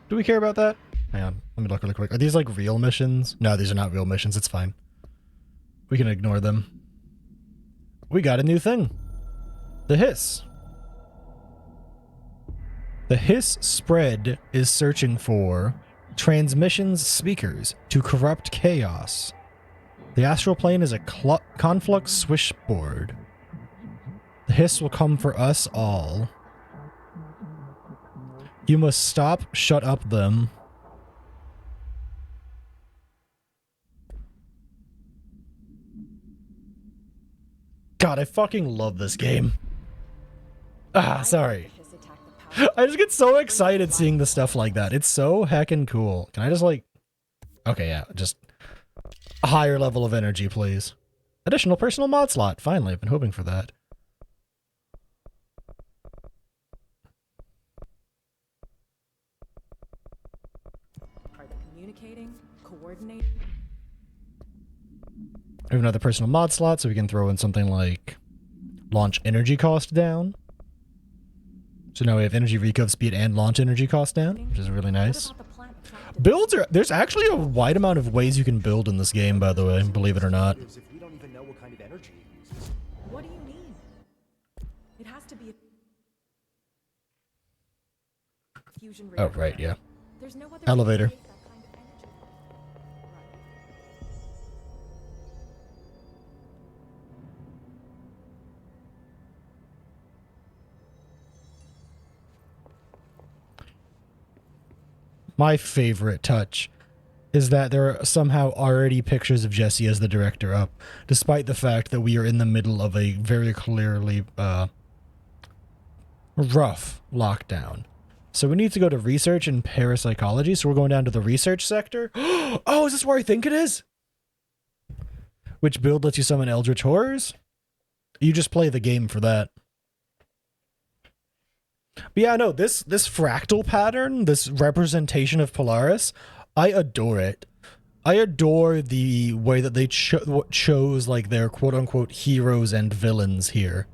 Do we care about that? Hang on, let me look really quick. Are these like real missions? No, these are not real missions, it's fine. We can ignore them. We got a new thing. The Hiss. The Hiss spread is searching for transmissions speakers to corrupt chaos. The astral plane is a conflux switchboard. The Hiss will come for us all. You must stop, shut up them. God, I fucking love this game. Ah, sorry. I just get so excited seeing the stuff like that. It's so heckin' cool. Can I just like... Okay, yeah, just... a higher level of energy, please. Additional personal mod slot. Finally, I've been hoping for that. Are they communicating? Coordinating? We have another personal mod slot, so we can throw in something like launch energy cost down. So now we have energy recov speed and launch energy cost down, which is really nice. Builds are... There's actually a wide amount of ways you can build in this game, by the way, believe it or not. What do you mean? It has to be a fusion Oh, right, yeah. There's no other Elevator. way to make that kind of energy. My favorite touch is that there are somehow already pictures of Jesse as the director up, despite the fact that we are in the middle of a very clearly rough lockdown. So we need to go to research and parapsychology, so we're going down to the research sector. Oh, is this where I think it is? Which build lets you summon Eldritch Horrors? You just play the game for that. But yeah, no, this fractal pattern, this representation of Polaris, I adore it. I adore the way that they chose like their quote-unquote heroes and villains here.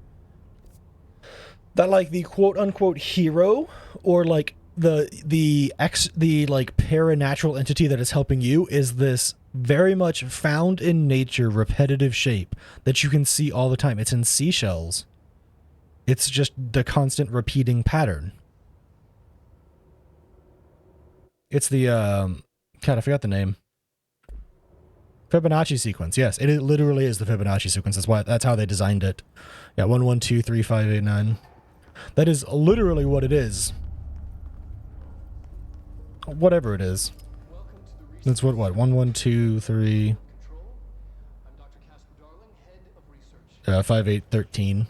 That like the quote-unquote hero, or like the like paranatural entity that is helping you, is this very much found in nature repetitive shape that you can see all the time. It's in seashells. It's just the constant repeating pattern. It's the, God, I forgot the name. Fibonacci sequence. Yes, it literally is the Fibonacci sequence. That's how they designed it. Yeah, 1, 1, 2, 3, 5, 8, 9. That is literally what it is. Whatever it is. That's what, 1, 1, 2, 3. 5, 8, 13.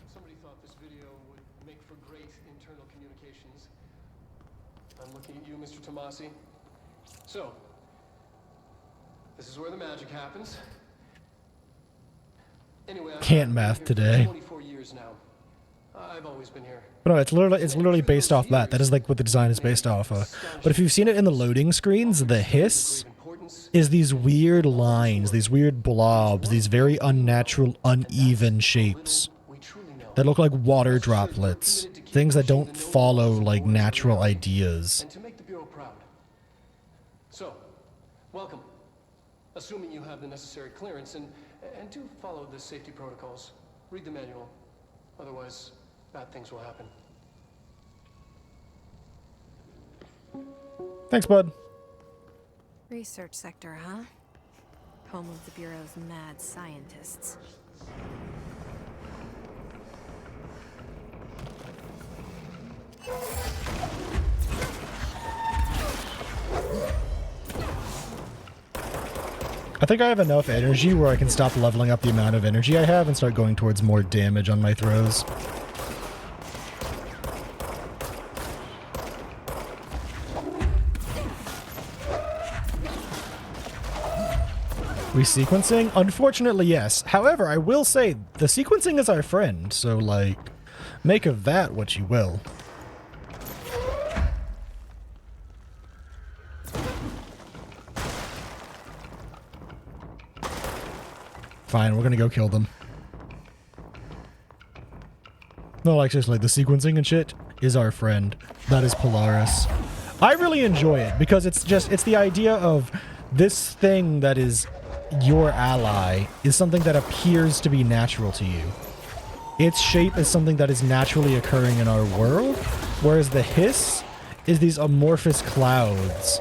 So, this is where the magic happens. Anyway, Can't math today. 24 years now. I've always been here. But no, it's literally based off that. That is like what the design is based off of. But if you've seen it in the loading screens, the Hiss is these weird lines, these weird blobs, these very unnatural, uneven shapes that look like water droplets. Things that don't follow like natural ideas. And to make the Bureau proud, So, welcome. Assuming you have the necessary clearance, and do follow the safety protocols. Read the manual. Otherwise, bad things will happen. Thanks, bud. Research sector, huh? Home of the Bureau's mad scientists. I think I have enough energy where I can stop leveling up the amount of energy I have and start going towards more damage on my throws. Resequencing? Unfortunately, yes. However, I will say, the sequencing is our friend, so, like, make of that what you will. Fine, we're gonna go kill them. No, like, seriously, the sequencing and shit is our friend. That is Polaris. I really enjoy it, because it's the idea of this thing that is your ally is something that appears to be natural to you. Its shape is something that is naturally occurring in our world, whereas the hiss is these amorphous clouds.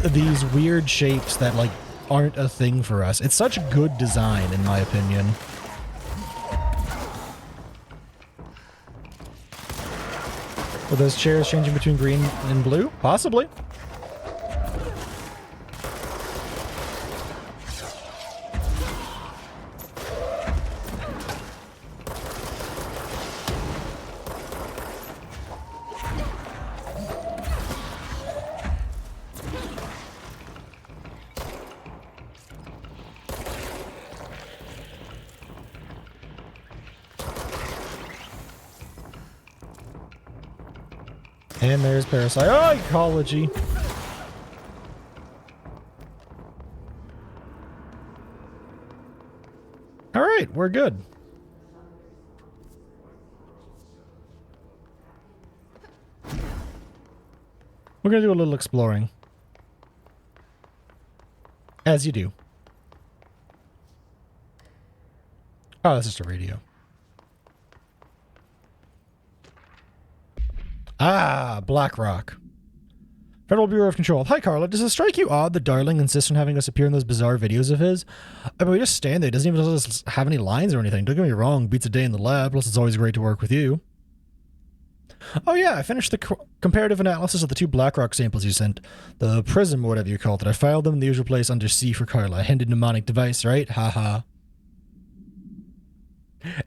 These weird shapes that, like, aren't a thing for us. It's such good design, in my opinion. Are those chairs changing between green and blue? Possibly. And there's Parasite. Oh, ecology. All right, we're good. We're going to do a little exploring. As you do. Oh, that's just a radio. Ah, Blackrock. Federal Bureau of Control. Hi, Carla. Does it strike you odd that Darling insists on having us appear in those bizarre videos of his? I mean, we just stand there. He doesn't even let us have any lines or anything. Don't get me wrong. Beats a day in the lab. Plus, it's always great to work with you. Oh, yeah. I finished the comparative analysis of the 2 Blackrock samples you sent. The Prism, or whatever you called it. I filed them in the usual place under C for Carla. A handy mnemonic device, right? Haha.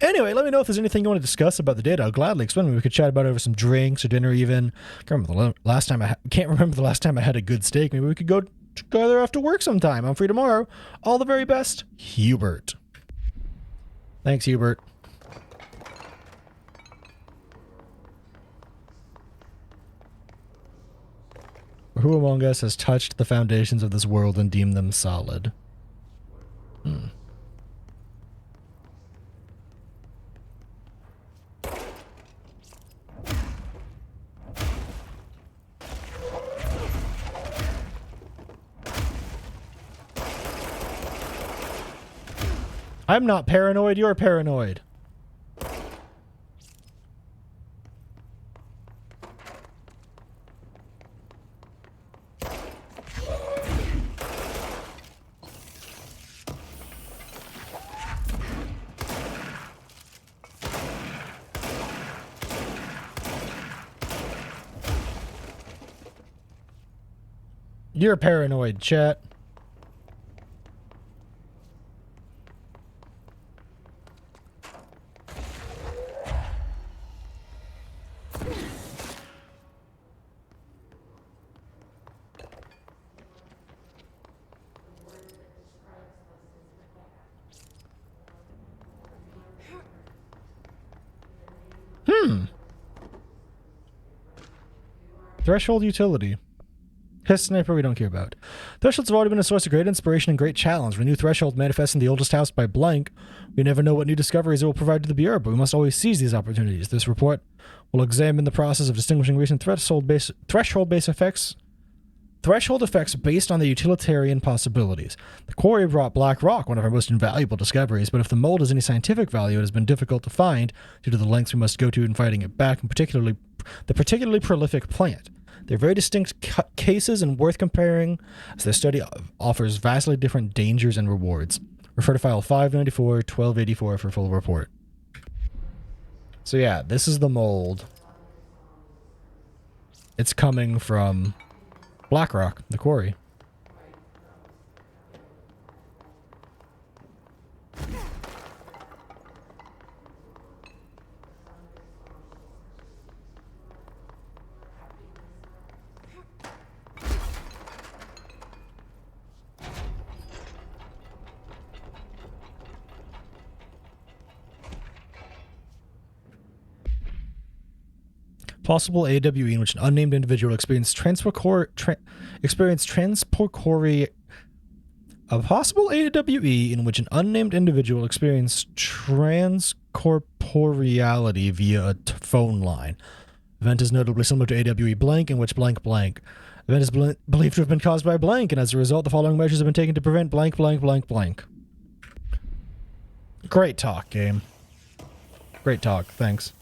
Anyway, let me know if there's anything you want to discuss about the data. I'll gladly explain. Maybe we could chat about it over some drinks or dinner even. Can't remember the last time I had a good steak. Maybe we could go together after work sometime. I'm free tomorrow. All the very best, Hubert. Thanks, Hubert. Who among us has touched the foundations of this world and deemed them solid? I'm not paranoid, you're paranoid. You're paranoid, chat. Threshold utility. Hiss Sniper we don't care about. Thresholds have already been a source of great inspiration and great challenge. When a new threshold manifests in the oldest house by blank, we never know what new discoveries it will provide to the Bureau, but we must always seize these opportunities. This report will examine the process of distinguishing recent threshold-based effects Threshold effects based on the utilitarian possibilities. The quarry brought black rock, one of our most invaluable discoveries, but if the mold has any scientific value, it has been difficult to find due to the lengths we must go to in fighting it back, and particularly the particularly prolific plant. They're very distinct cases and worth comparing, as their study offers vastly different dangers and rewards. Refer to file 594-1284 for full report. So yeah, this is the mold. It's coming from Blackrock, the quarry. Possible AWE in which an unnamed individual experienced transportory. A possible AWE in which an unnamed individual experienced transcorporeality via a phone line. Event is notably similar to AWE blank, in which blank blank. Event is believed to have been caused by blank, and as a result, the following measures have been taken to prevent blank blank blank blank. Great talk, game. Great talk. Thanks.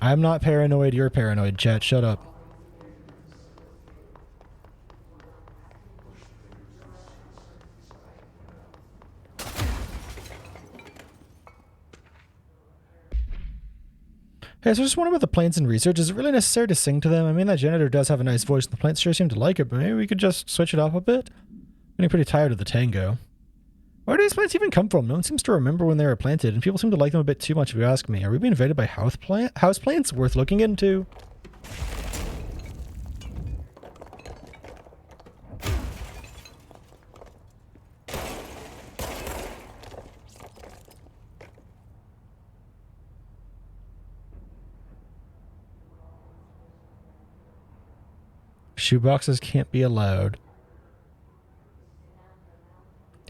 I'm not paranoid, you're paranoid, chat. Shut up. Hey, so just wondering about the plants in research. Is it really necessary to sing to them? I mean, that janitor does have a nice voice, and the plants sure seem to like it, but maybe we could just switch it up a bit? I'm getting pretty tired of the tango. Where do these plants even come from? No one seems to remember when they were planted, and people seem to like them a bit too much if you ask me. Are we being invaded by house plants? Worth looking into. Shoeboxes can't be allowed.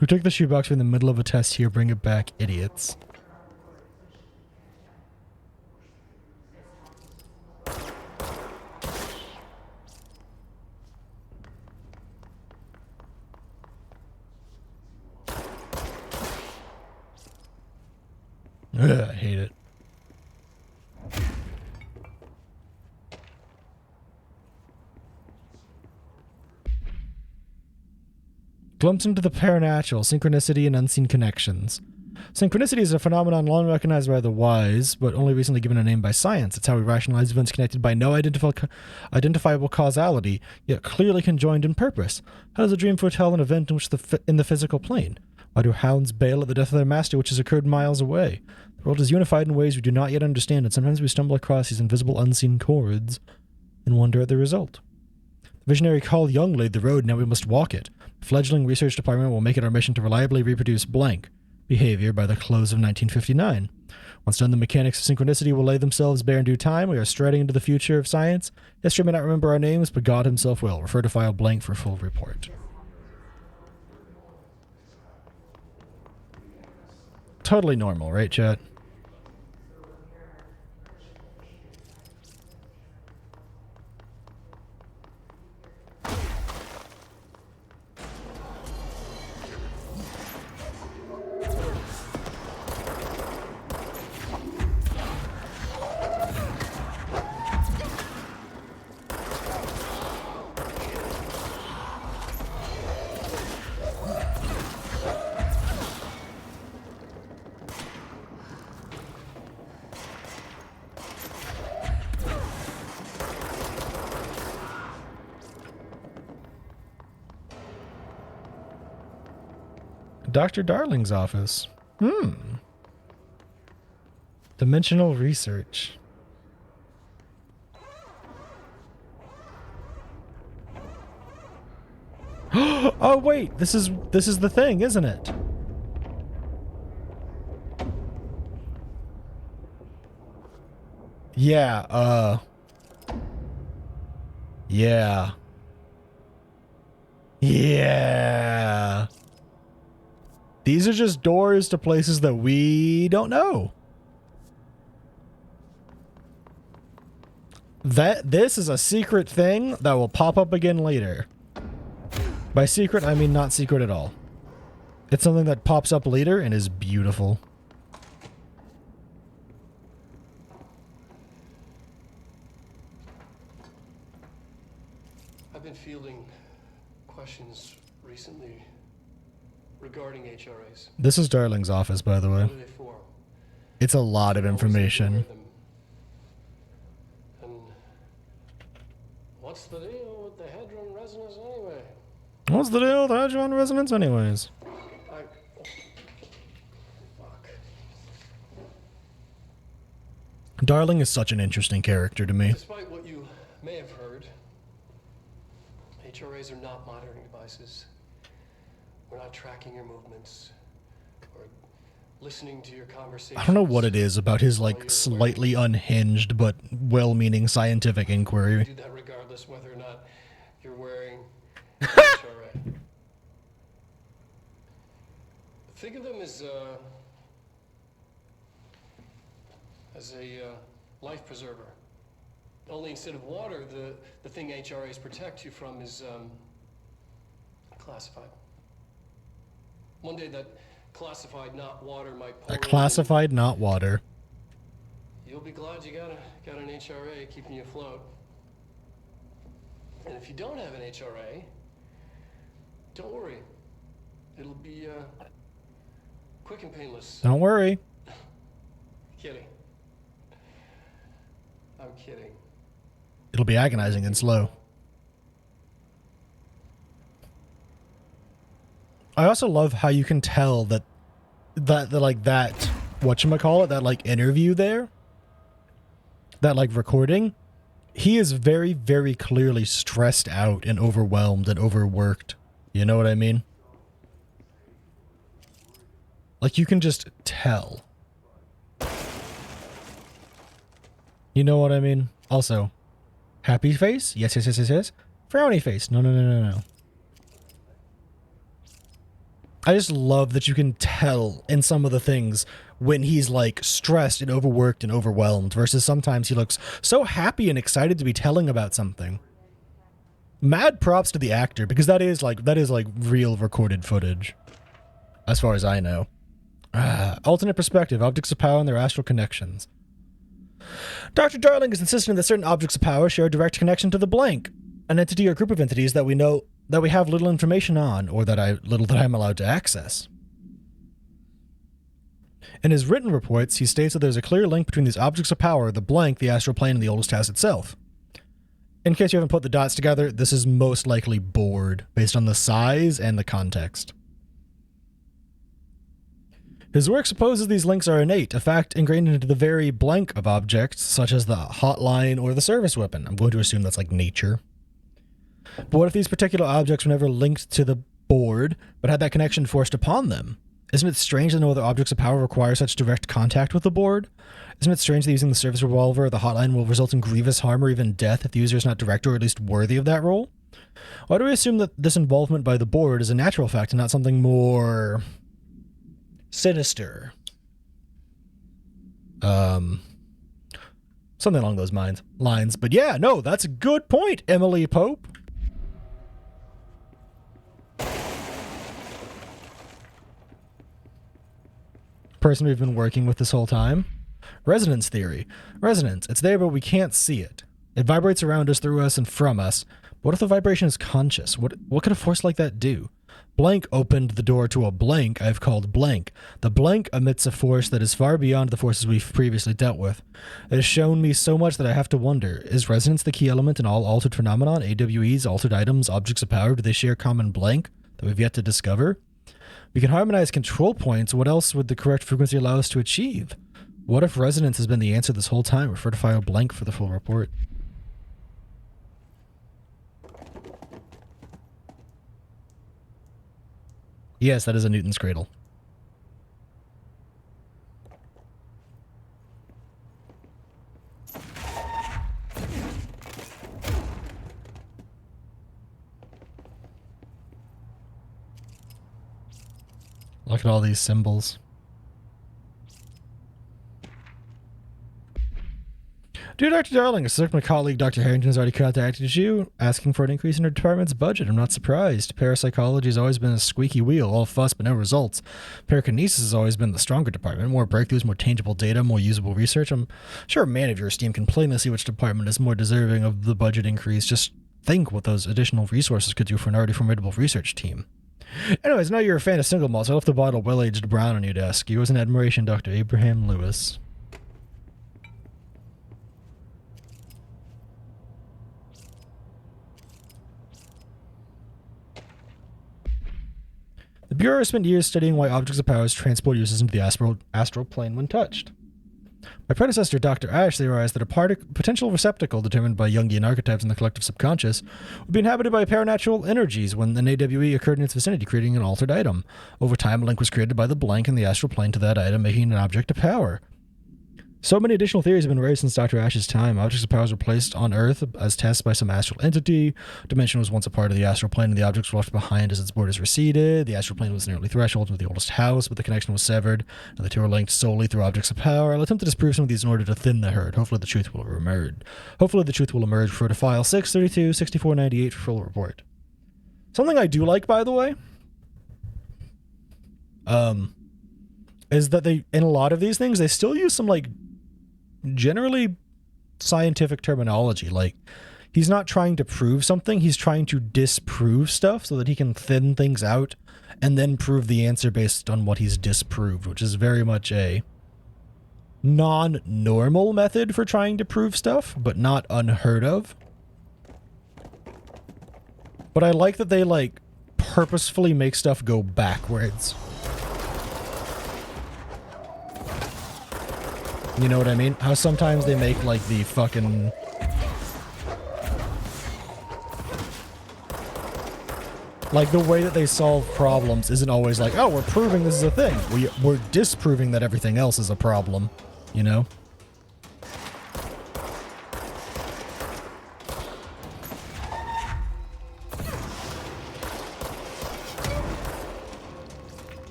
Who took the shoebox in the middle of a test here? Bring it back, idiots. Ugh, I hate it. Glimpse into the paranatural, synchronicity, and unseen connections. Synchronicity is a phenomenon long recognized by the wise, but only recently given a name by science. It's how we rationalize events connected by no identifiable causality, yet clearly conjoined in purpose. How does a dream foretell an event in the physical plane? Why do hounds bail at the death of their master, which has occurred miles away? The world is unified in ways we do not yet understand, and sometimes we stumble across these invisible, unseen chords and wonder at the result. The visionary Carl Jung laid the road, now we must walk it. The fledgling research department will make it our mission to reliably reproduce blank behavior by the close of 1959. Once done, the mechanics of synchronicity will lay themselves bare in due time. We are striding into the future of science. History may not remember our names, but God himself will. Refer to file blank for full report. Totally normal, right, chat? Dr. Darling's office. Dimensional research. Oh wait, this is the thing, isn't it? Yeah, yeah. Yeah. These are just doors to places that we don't know. This is a secret thing that will pop up again later. By secret, I mean not secret at all. It's something that pops up later and is beautiful. I've been fielding questions recently regarding HRAs. This is Darling's office, by the way. What are they for? It's a lot of information. And what's the deal with the Hadron resonance anyway? What's the deal with Hadron resonance anyways? Fuck. Darling is such an interesting character to me. Despite what you may have heard, HRAs are not monitoring devices. We're not tracking your movements or listening to your conversations. I don't know what it is about his, like, slightly unhinged but well-meaning scientific inquiry. We do that regardless whether or not you're wearing an HRA. Think of them as a life preserver. Only instead of water, the thing HRAs protect you from is classified. One day that classified, not water, might pour A classified, not water. You'll be glad you got an HRA keeping you afloat. And if you don't have an HRA, don't worry. It'll be quick and painless. Don't worry. Kidding. I'm kidding. It'll be agonizing and slow. I also love how you can tell that whatchamacallit, that like interview there, that like recording, he is very, very clearly stressed out and overwhelmed and overworked. You know what I mean? Like you can just tell. You know what I mean? Also, happy face? Yes, yes, yes, yes, yes. Frowny face? No, no, no, no, no. I just love that you can tell in some of the things when he's like stressed and overworked and overwhelmed versus sometimes he looks so happy and excited to be telling about something. Mad props to the actor because that is like real recorded footage as far as I know. Alternate perspective, objects of power and their astral connections. Dr. Darling is insisting that certain objects of power share a direct connection to the blank, an entity or group of entities that we know that we have little information on, or that I'm allowed to access. In his written reports, he states that there's a clear link between these objects of power, the blank, the astral plane, and the oldest house itself. In case you haven't put the dots together, this is most likely bored, based on the size and the context. His work supposes these links are innate, a fact ingrained into the very blank of objects, such as the hotline or the service weapon. I'm going to assume that's like nature. But what if these particular objects were never linked to the board, but had that connection forced upon them? Isn't it strange that no other objects of power require such direct contact with the board? Isn't it strange that using the service revolver or the hotline will result in grievous harm or even death if the user is not direct or at least worthy of that role? Why do we assume that this involvement by the board is a natural fact and not something more sinister? Something along those lines. But yeah, no, that's a good point, Emily Pope. Person we've been working with this whole time. Resonance theory. Resonance, it's there but we can't see it. It vibrates around us, through us, and from us. What if the vibration is conscious? What could a force like that do? Blank opened the door to a blank I've called blank. The blank emits a force that is far beyond the forces we've previously dealt with. It has shown me so much that I have to wonder, is resonance the key element in all altered phenomenon? AWEs, altered items, objects of power, do they share common blank that we've yet to discover? We can harmonize control points. What else would the correct frequency allow us to achieve? What if resonance has been the answer this whole time? Refer to file blank for the full report. Yes, that is a Newton's cradle. Look at all these symbols. Dear Dr. Darling, a my colleague Dr. Harrington has already contacted you, asking for an increase in her department's budget. I'm not surprised. Parapsychology has always been a squeaky wheel, all fuss but no results. Parakinesis has always been the stronger department. More breakthroughs, more tangible data, more usable research. I'm sure a man of your esteem can plainly see which department is more deserving of the budget increase. Just think what those additional resources could do for an already formidable research team. Anyways, now you're a fan of single malts. I left the bottle of well-aged brown on your desk. Yours in admiration, Dr. Abraham Lewis. The Bureau has spent years studying why objects of power transport uses into the astral plane when touched. My predecessor, Dr. Ash, theorized that a potential receptacle determined by Jungian archetypes in the collective subconscious would be inhabited by paranatural energies when an AWE occurred in its vicinity, creating an altered item. Over time, a link was created by the blank in the astral plane to that item, making it an object of power. So many additional theories have been raised since Dr. Ash's time. Objects of power were placed on Earth as tests by some astral entity. Dimension was once a part of the astral plane, and the objects were left behind as its borders receded. The astral plane was an early threshold into the oldest house, but the connection was severed, and the two are linked solely through objects of power. I'll attempt to disprove some of these in order to thin the herd. Hopefully the truth will emerge. Refer to file 632-6498 for full report. Something I do like, by the way, is that they, in a lot of these things, they still use some, like, generally scientific terminology. Like, he's not trying to prove something, he's trying to disprove stuff so that he can thin things out and then prove the answer based on what he's disproved, which is very much a non-normal method for trying to prove stuff, but not unheard of. But I like that they, like, purposefully make stuff go backwards. You know what I mean? How sometimes they make, like, the fucking... like, the way that they solve problems isn't always like, oh, we're proving this is a thing. We're disproving that everything else is a problem, you know?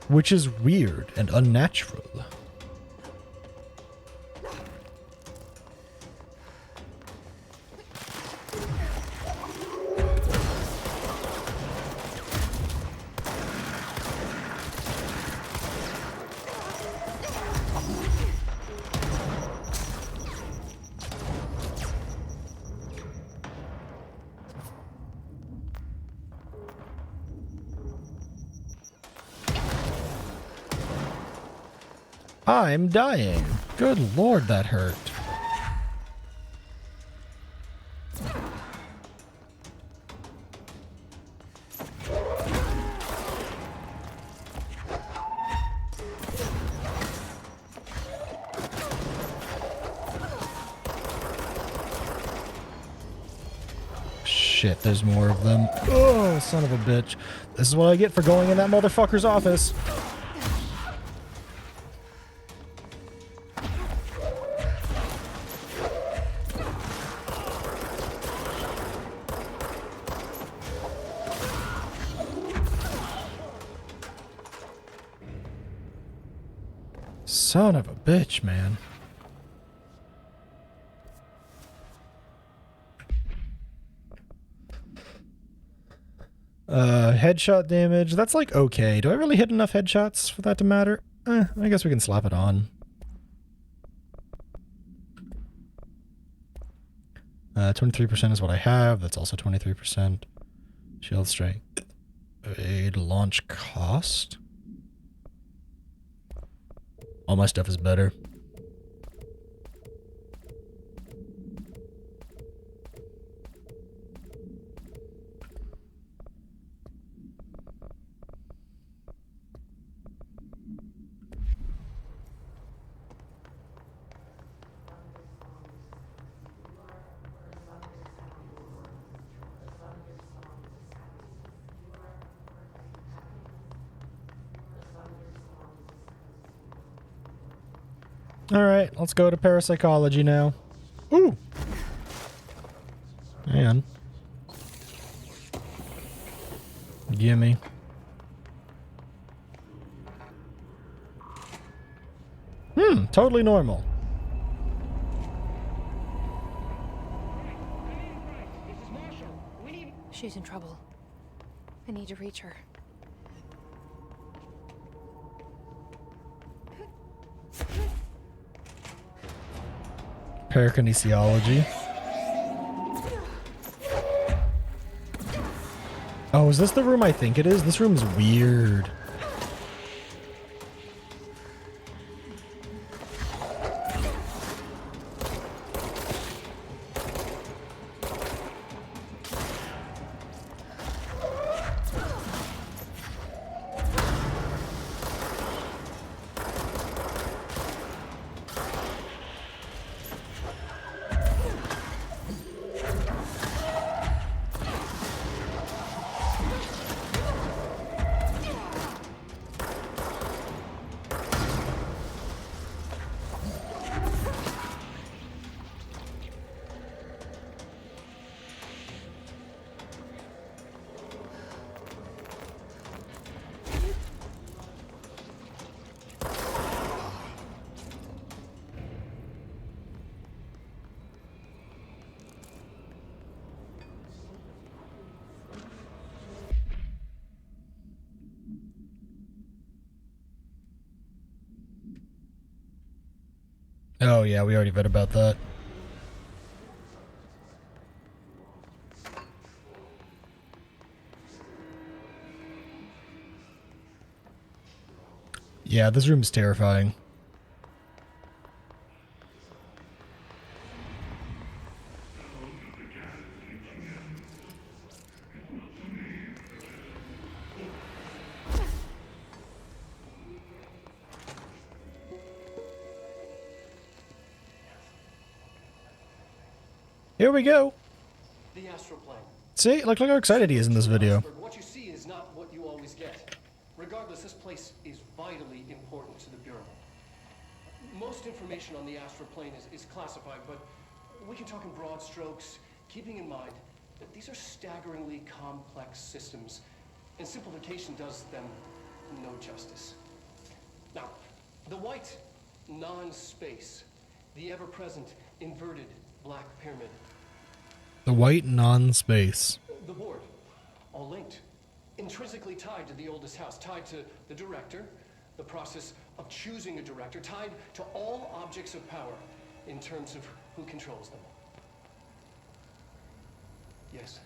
Which is weird and unnatural. I'm dying. Good lord, that hurt. Shit, there's more of them. Oh, son of a bitch. This is what I get for going in that motherfucker's office. Son of a bitch, man. Headshot damage. That's like okay. Do I really hit enough headshots for that to matter? I guess we can slap it on. 23% is what I have. That's also 23%. Shield strength. Aid launch cost. All my stuff is better. Alright, let's go to parapsychology now. Ooh! Man. Gimme. Totally normal. She's in trouble. I need to reach her. Parakinesiology. Oh, is this the room I think it is? This room's weird. Oh yeah, we already read about that. Yeah, this room's terrifying. Here we go. The astral plane. See, look how excited he is in this video. What you see is not what you always get. Regardless, this place is vitally important to the Bureau. Most information on the astral plane is classified, but we can talk in broad strokes, keeping in mind that these are staggeringly complex systems, and simplification does them no justice. Now, the white non-space, the ever-present inverted black pyramid. The white non-space. The board, all linked, intrinsically tied to the oldest house, tied to the director, the process of choosing a director, tied to all objects of power in terms of who controls them. Yes.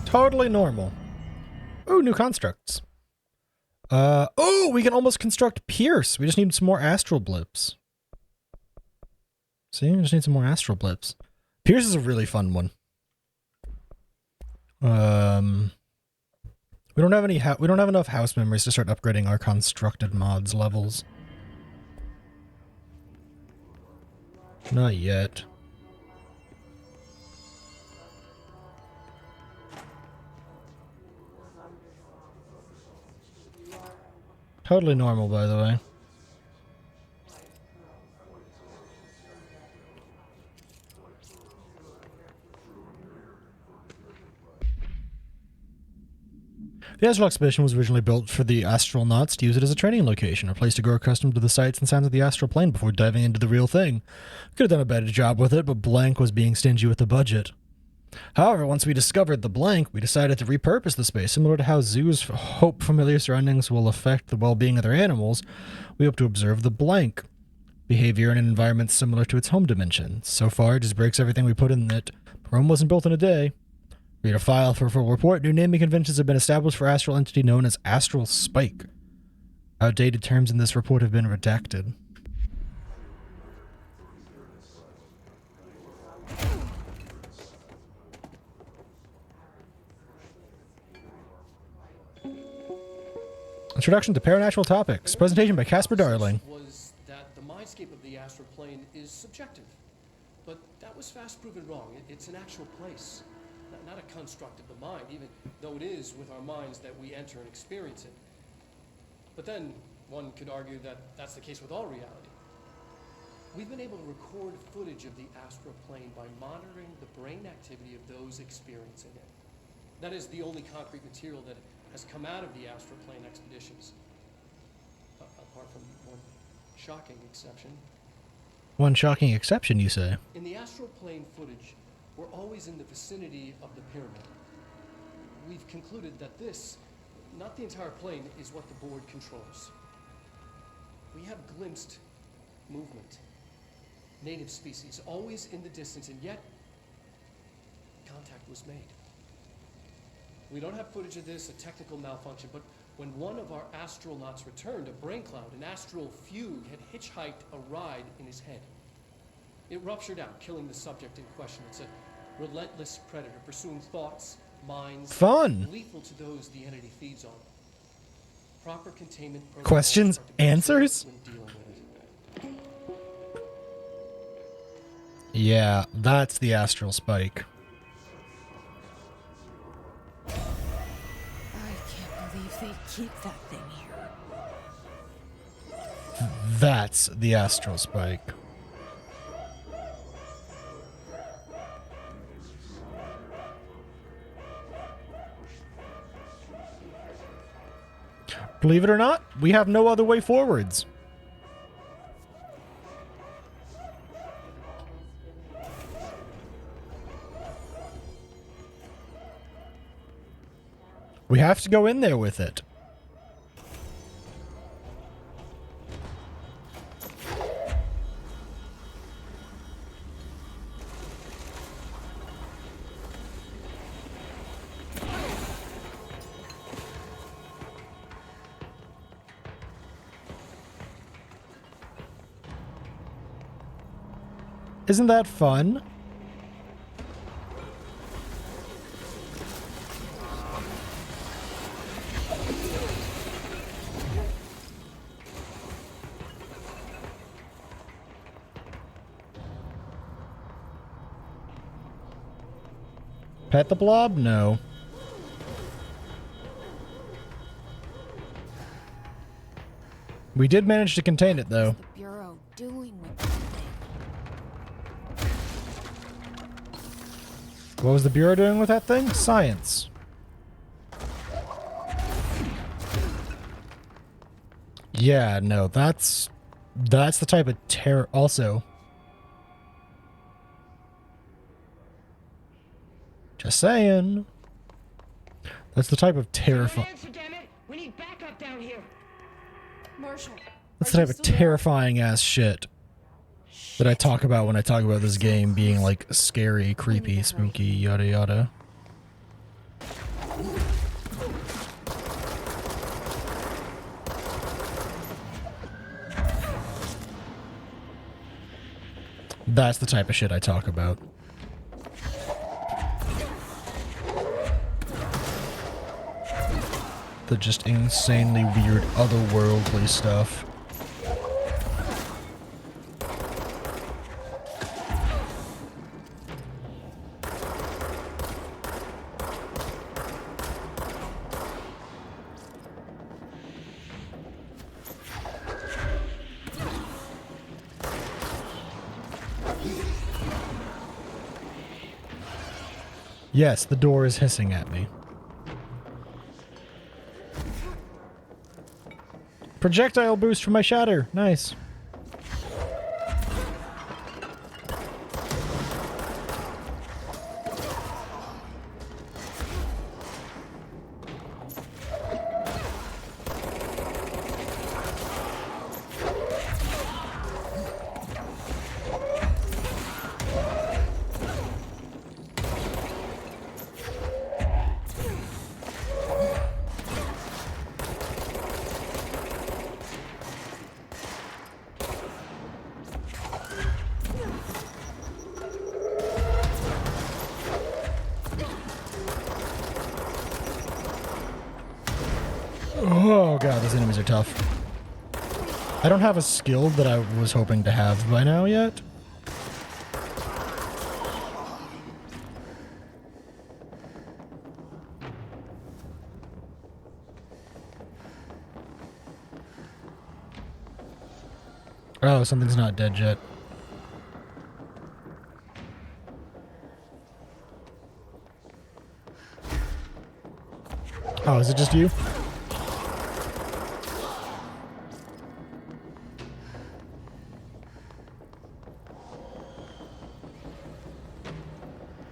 Totally normal. Ooh, new constructs. Oh, we can almost construct Pierce. We just need some more astral blips. See, we just need some more astral blips. Pierce is a really fun one. We don't have we don't have enough house memories to start upgrading our constructed mods levels. Not yet. Totally normal, by the way. The Astral Expedition was originally built for the astronauts to use it as a training location, a place to grow accustomed to the sights and sounds of the astral plane before diving into the real thing. Could have done a better job with it, but Blank was being stingy with the budget. However, once we discovered the Blank, we decided to repurpose the space, similar to how zoos hope familiar surroundings will affect the well-being of their animals. We hope to observe the Blank behavior in an environment similar to its home dimension. So far, it just breaks everything we put in it. Rome wasn't built in a day. Read a file for a full report. New naming conventions have been established for astral entity known as Astral Spike. Outdated terms in this report have been redacted. Introduction to Paranatural Topics. Presentation by Casper Darling. Was that the mindscape of the astral plane is subjective, but that was fast proven wrong. It's an actual place, not a construct of the mind, even though it is with our minds that we enter and experience it. But then one could argue that that's the case with all reality. We've been able to record footage of the astral plane by monitoring the brain activity of those experiencing it. That is the only concrete material that has come out of the astral plane expeditions. Apart from one shocking exception. One shocking exception, you say? In the astral plane footage, we're always in the vicinity of the pyramid. We've concluded that this, not the entire plane, is what the board controls. We have glimpsed movement, native species, always in the distance, and yet contact was made. We don't have footage of this, a technical malfunction, but when one of our astronauts returned, a brain cloud, an astral fugue, had hitchhiked a ride in his head. It ruptured out, killing the subject in question. It's a relentless predator, pursuing thoughts, minds, Fun. lethal to those the entity feeds on. Proper containment protocols Questions, are to be answers? when dealing with it. Yeah, that's the astral spike. I can't believe they keep that thing here. That's the astral spike. Believe it or not, we have no other way forwards. We have to go in there with it. Isn't that fun? Pet the blob? No. We did manage to contain it, though. What's the Bureau doing with that thing? What was the Bureau doing with that thing? Science. Yeah, no, that's the type of terror. Also, just saying, that's the type of terrifying. We need backup down here. Marshall. That's the type of terrifying ass shit that I talk about when I talk about this game being like scary, creepy, spooky, yada yada. That's the type of shit I talk about. The just insanely weird, otherworldly stuff. Yes, the door is hissing at me. Projectile boost for my shatter. Nice. Oh god, these enemies are tough. I don't have a skill that I was hoping to have by now yet. Oh, something's not dead yet. Oh, is it just you?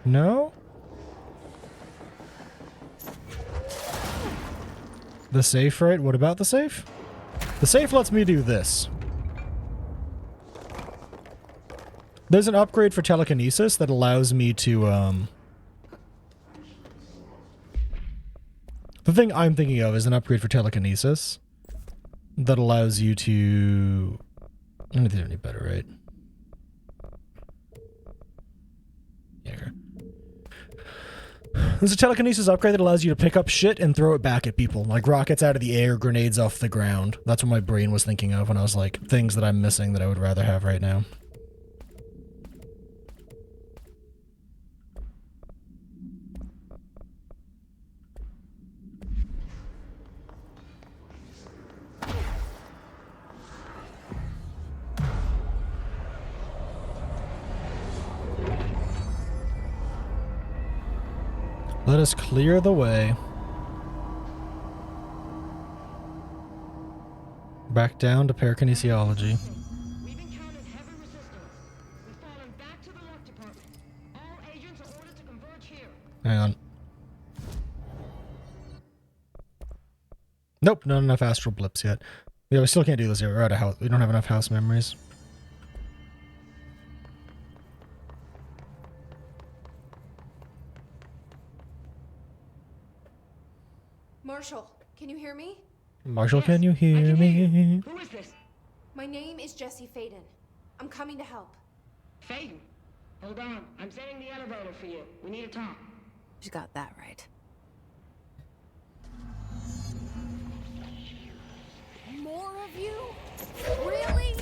No? The safe, right? What about the safe? The safe lets me do this. There's an upgrade for telekinesis that allows me to, The thing I'm thinking of is an upgrade for telekinesis that allows you to... I don't think they're any better, right? Yeah. There's a telekinesis upgrade that allows you to pick up shit and throw it back at people, like rockets out of the air, grenades off the ground. That's what my brain was thinking of when I was like, things that I'm missing that I would rather have right now. Let us clear the way. Back down to parakinesiology. We've encountered heavy resistance. We've fallen back to the lock department. All agents are ordered to converge here. Hang on. Nope, not enough astral blips yet. Yeah, we still can't do this yet. We're out of house. We don't have enough house memories. Marshall, can you hear me? Marshall, Yes, can you I hear can me? hear you. Who is this? My name is Jesse Faden. I'm coming to help. Faden. Hold on. I'm setting the elevator for you. We need to talk. She's got that right. More of you? Really?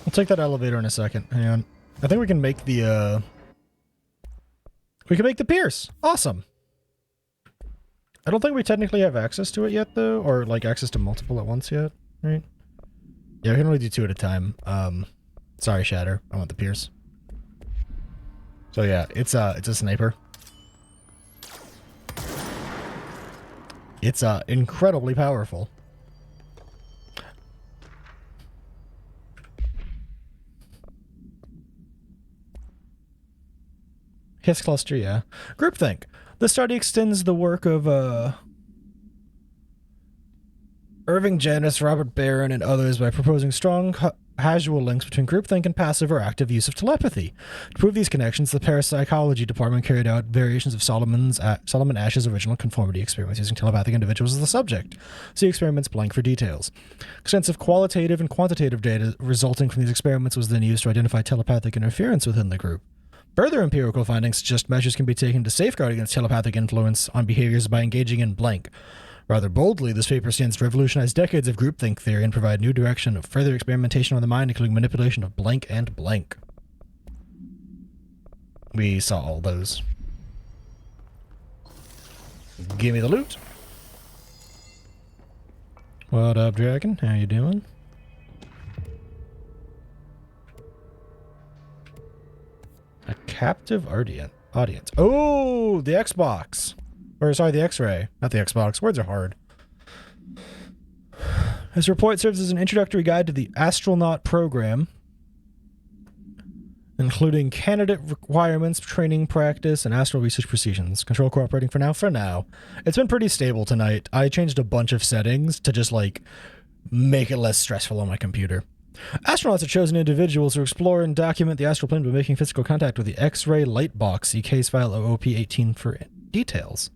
We'll take that elevator in a second. Hang on. I think we can make the, we can make the pierce. Awesome. I don't think we technically have access to it yet, though, or, like, access to multiple at once yet, right? Yeah, we can only do 2 at a time. Sorry, Shatter. I want the pierce. So, yeah, it's a sniper. It's, incredibly powerful. His cluster, yeah. Groupthink. The study extends the work of Irving Janis, Robert Barron, and others by proposing strong causal links between groupthink and passive or active use of telepathy. To prove these connections, the parapsychology department carried out variations of Solomon Ash's original conformity experiments using telepathic individuals as the subject. See experiments blank for details. Extensive qualitative and quantitative data resulting from these experiments was then used to identify telepathic interference within the group. Further empirical findings suggest measures can be taken to safeguard against telepathic influence on behaviors by engaging in blank. Rather boldly, this paper stands to revolutionize decades of groupthink theory and provide new direction of further experimentation on the mind, including manipulation of blank and blank. We saw all those. Give me the loot. What up, Dragon? How you doing? A captive audience. Oh, the Xbox. Or, sorry, the X-Ray. Not the Xbox. Words are hard. This report serves as an introductory guide to the astronaut program, including candidate requirements, training practice, and astral research procedures. Control cooperating for now? For now. It's been pretty stable tonight. I changed a bunch of settings to just, like, make it less stressful on my computer. Astronauts are chosen individuals who explore and document the astral plane by making physical contact with the X-ray light box. See case file OOP-18 for details.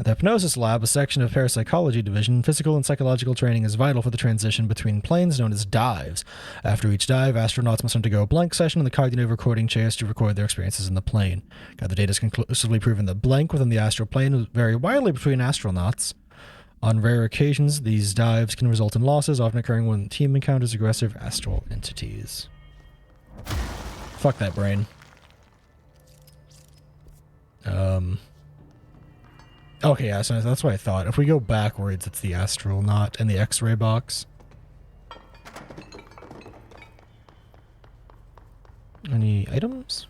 At the Hypnosis Lab, a section of Parapsychology Division, physical and psychological training is vital for the transition between planes known as dives. After each dive, astronauts must undergo a blank session in the cognitive recording chairs to record their experiences in the plane. The data has conclusively proven that blank within the astral plane vary widely between astronauts. On rare occasions, these dives can result in losses, often occurring when the team encounters aggressive astral entities. Fuck that brain. Okay, yeah, so that's what I thought. If we go backwards, it's the astral knot and the X-ray box. Any items?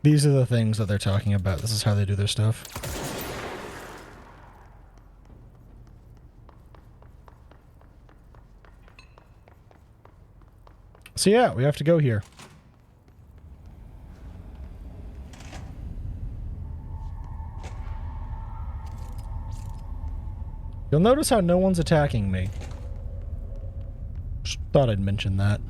These are the things that they're talking about. This is how they do their stuff. So yeah, we have to go here. You'll notice how no one's attacking me. Just thought I'd mention that.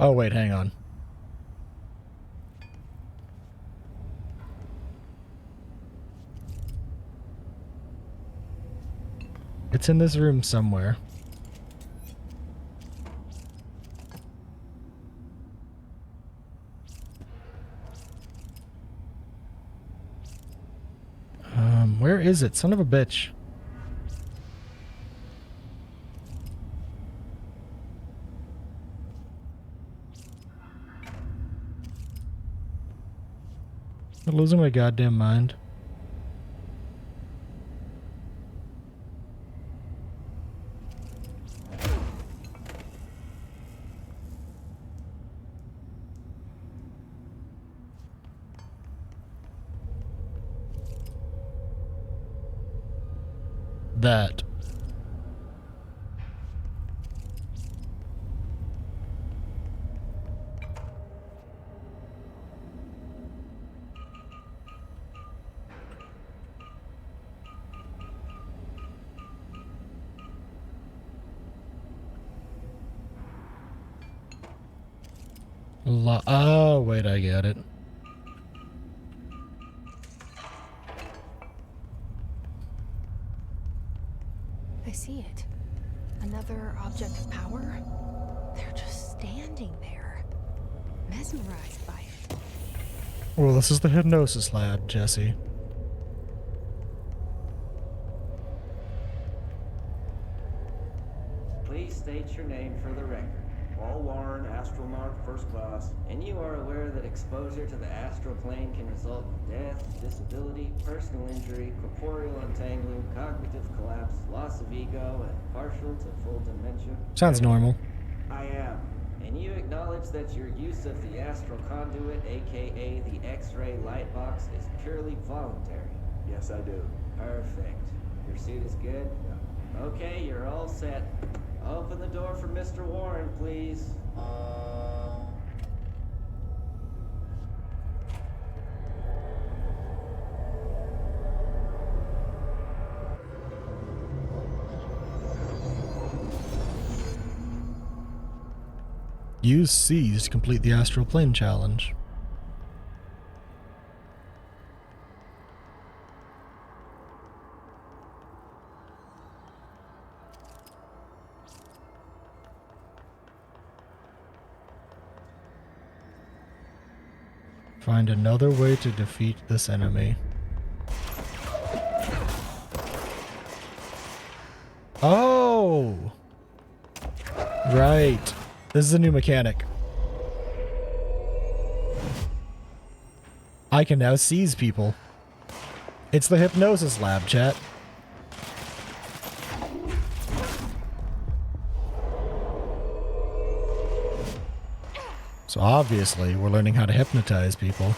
Oh, wait, hang on. It's in this room somewhere. Where is it? Son of a bitch. I'm losing my goddamn mind. That. Oh, wait, I get it. I see it. Another object of power? They're just standing there, mesmerized by it. Well, this is the hypnosis lab, Jesse. Please state your name for the record. Paul Warren, astronaut, first class. And you are aware that exposure to the astral plane can result in death, disability, personal injury, corporeal untangling, cognitive collapse, loss of ego, and partial to full dementia? Sounds normal. I am. And you acknowledge that your use of the astral conduit, aka the X-ray light box, is purely voluntary? Yes, I do. Perfect. Your suit is good? Yeah. Okay, you're all set. Open the door for Mr. Warren, please. Use C's to complete the astral plane challenge. Find another way to defeat this enemy. Oh! Right. This is a new mechanic. I can now seize people. It's the hypnosis lab, chat. So obviously, we're learning how to hypnotize people.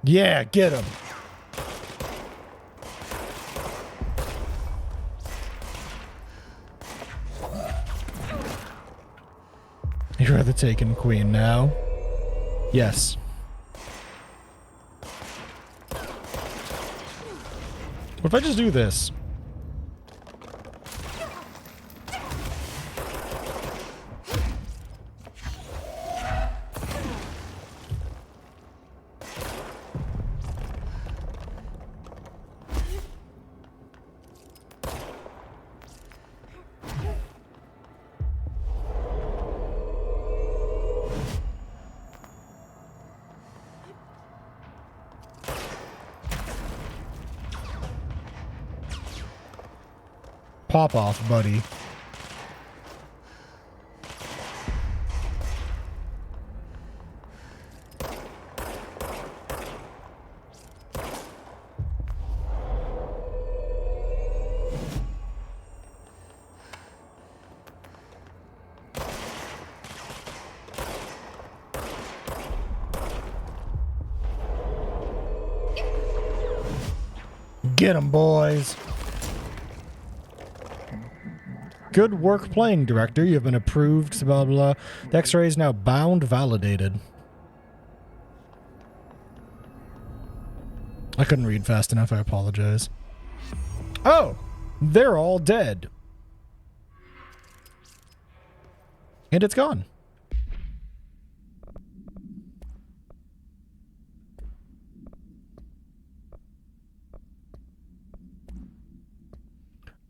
Yeah, get him. You're the Taken Queen now. Yes. What if I just do this? Pop off, buddy. Get 'em, boys. Good work playing, director. You have been approved, blah, blah. The X-ray is now bound validated. I couldn't read fast enough. I apologize. Oh! They're all dead. And it's gone.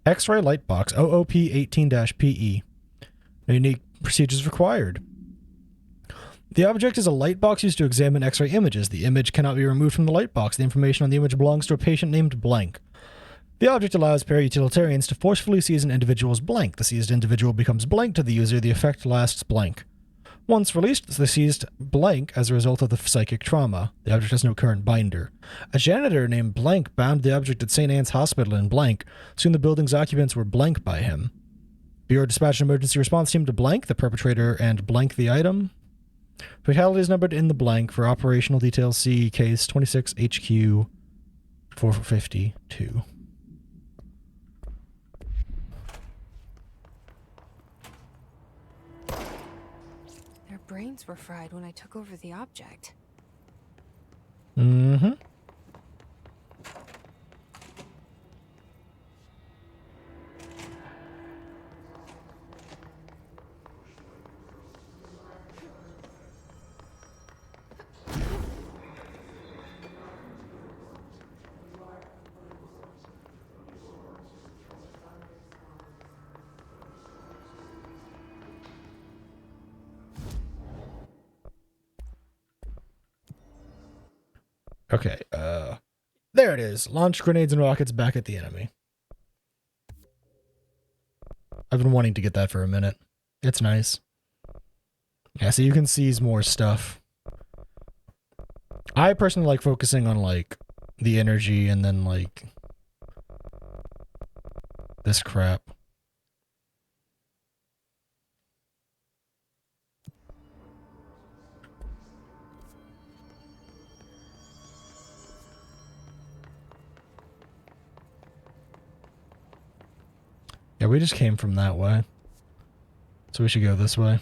X-ray light box OOP 18-PE. No unique procedures required. The object is a light box used to examine X-ray images. The image cannot be removed from the light box. The information on the image belongs to a patient named Blank. The object allows para-utilitarians to forcefully seize an individual's blank. The seized individual becomes blank to the user. The effect lasts blank. Once released, the seized blank as a result of the psychic trauma. The object has no current binder. A janitor named Blank bound the object at St. Anne's Hospital in Blank. Soon the building's occupants were blank by him. Bureau dispatched an emergency response team to Blank, the perpetrator, and Blank the item. Fatalities numbered in the blank. For operational details, see case 26 HQ 452. Their brains were fried when I took over the object. Mm-hmm. Okay, there it is. Launch grenades and rockets back at the enemy. I've been wanting to get that for a minute. It's nice. Yeah, so you can seize more stuff. I personally like focusing on, like, the energy and then, like, this crap. Yeah, we just came from that way. So we should go this way.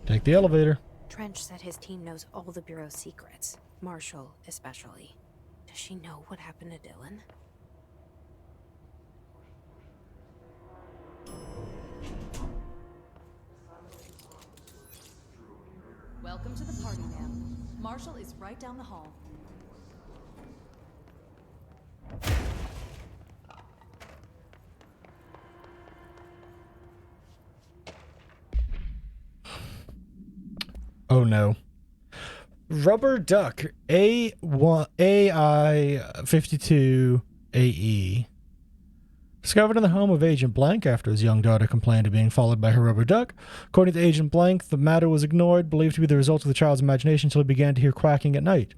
Take the elevator. Trench said his team knows all the Bureau's secrets. Marshall, especially. Does she know what happened to Dylan? Welcome to the party, ma'am. Marshall is right down the hall. Oh no. Rubber duck AI52AE. Discovered in the home of Agent Blank after his young daughter complained of being followed by her rubber duck. According to Agent Blank, the matter was ignored, believed to be the result of the child's imagination until he began to hear quacking at night.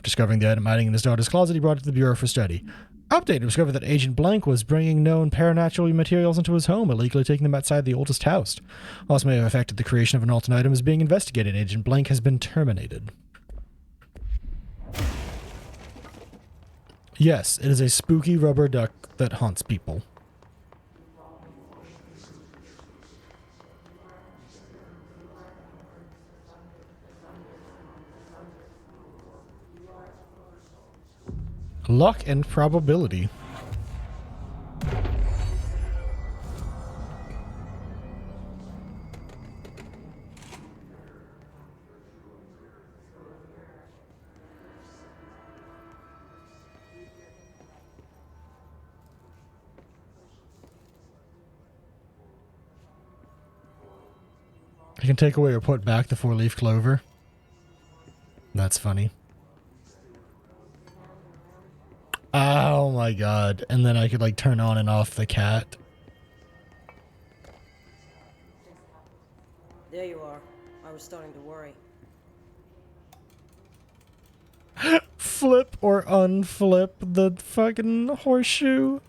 Discovering the item hiding in his daughter's closet, he brought it to the Bureau for study. Update. Discovered that Agent Blank was bringing known paranatural materials into his home, illegally taking them outside the oldest house. Also may have affected the creation of an alternate item is being investigated. Agent Blank has been terminated. Yes, it is a spooky rubber duck that haunts people. Luck and probability. I can take away or put back the 4-leaf clover. That's funny. Oh my god. And then I could like turn on and off the cat. There you are. I was starting to worry. Flip or unflip the fucking horseshoe.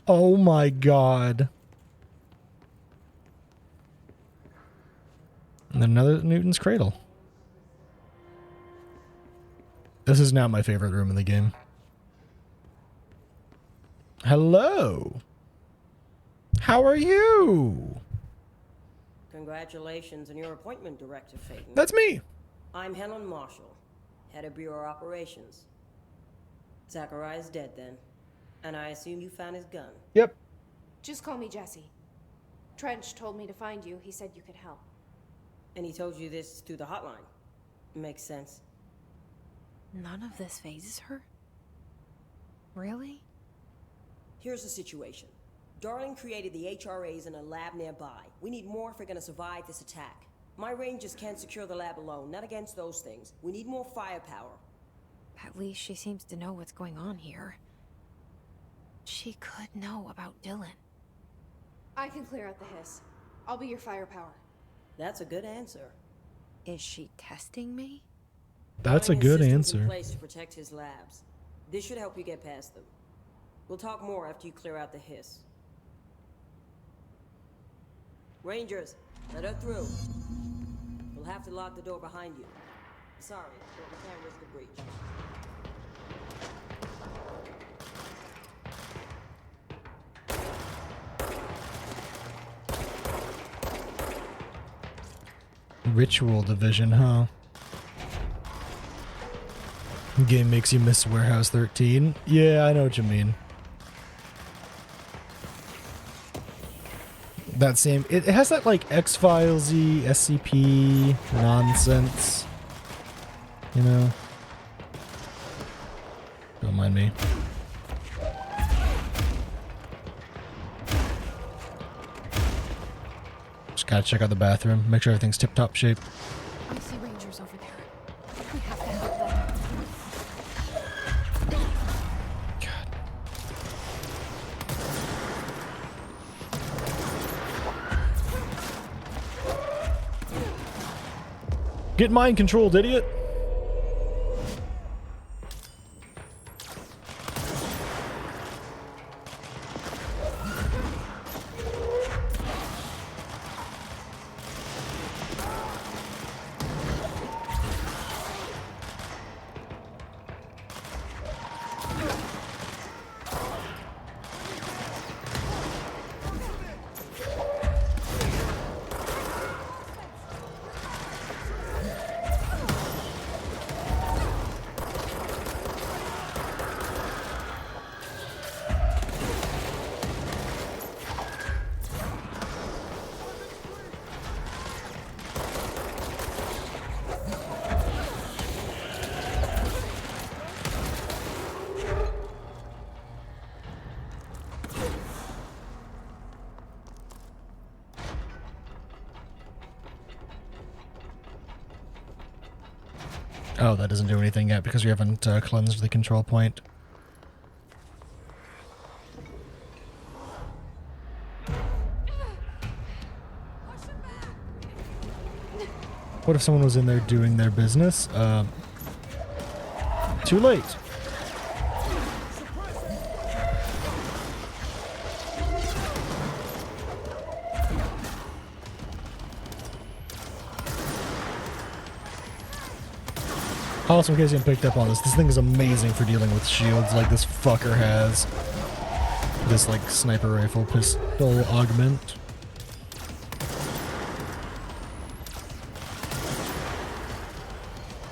Oh my god. And then another Newton's cradle. This is now my favorite room in the game. Hello. How are you? Congratulations on your appointment, Director Phaeton. That's me. I'm Helen Marshall, head of Bureau Operations. Zachariah's dead then, and I assume you found his gun. Yep. Just call me Jesse. Trench told me to find you. He said you could help. And he told you this through the hotline. Makes sense. None of this phases her? Really? Here's the situation. Darling created the HRAs in a lab nearby. We need more if we're gonna survive this attack. My rangers can't secure the lab alone, not against those things. We need more firepower. At least she seems to know what's going on here. She could know about Dylan. I can clear out the hiss. I'll be your firepower. That's a good answer. Is she testing me? That's a good answer. In place to protect his labs. This should help you get past them. We'll talk more after you clear out the hiss. Rangers, let her through. We'll have to lock the door behind you. Sorry, but we can't risk a breach. Ritual division, huh? Game makes you miss Warehouse 13. Yeah, I know what you mean. That same... It has that, like, X-Files-y, SCP nonsense. You know? Don't mind me. Just gotta check out the bathroom. Make sure everything's tip-top shape. I see rangers over there. We have to help them. Get mind controlled, idiot! Oh, that doesn't do anything yet because we haven't cleansed the control point. What if someone was in there doing their business? Too late. Also, in case you haven't picked up on this thing is amazing for dealing with shields like this fucker has. This, like, sniper rifle pistol augment.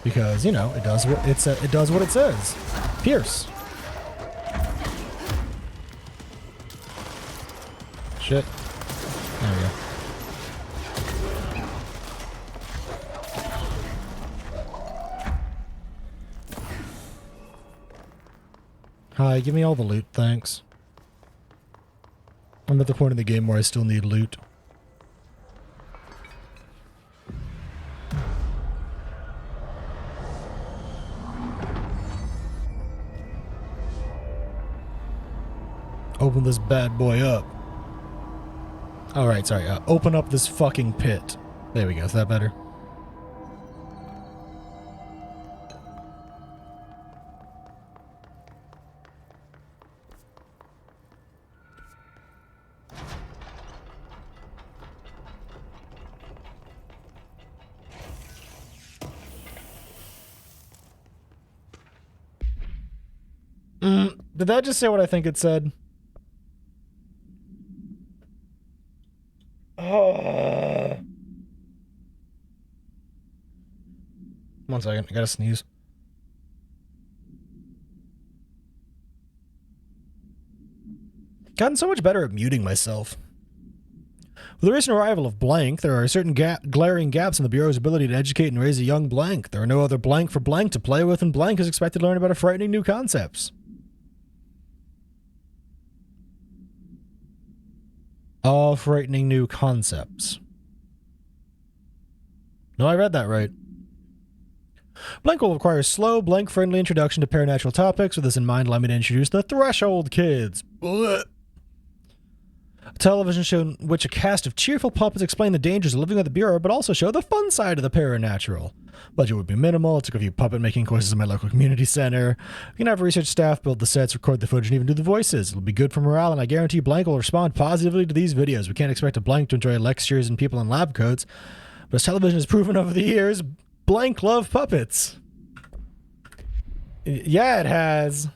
Because, you know, it does what it says. Pierce. Shit. There we go. Hi, give me all the loot, thanks. I'm at the point in the game where I still need loot. Open this bad boy up. Alright, sorry. Open up this fucking pit. There we go. Is that better? Did that just say what I think it said? One second, I gotta sneeze. Gotten so much better at muting myself. With the recent arrival of Blank, there are certain glaring gaps in the Bureau's ability to educate and raise a young Blank. There are no other Blank for Blank to play with, and Blank is expected to learn about frightening new concepts. All frightening new concepts. No, I read that right. Blank will require a slow, Blank-friendly introduction to paranatural topics. With this in mind, allow me to introduce the Threshold Kids. Blech. A television show in which a cast of cheerful puppets explain the dangers of living at the Bureau, but also show the fun side of the paranatural. Budget would be minimal. It took a few puppet-making courses in my local community center. We can have research staff build the sets, record the footage, and even do the voices. It'll be good for morale, and I guarantee Blank will respond positively to these videos. We can't expect a Blank to enjoy lectures and people in lab coats, but as television has proven over the years, Blank love puppets. Yeah, it has.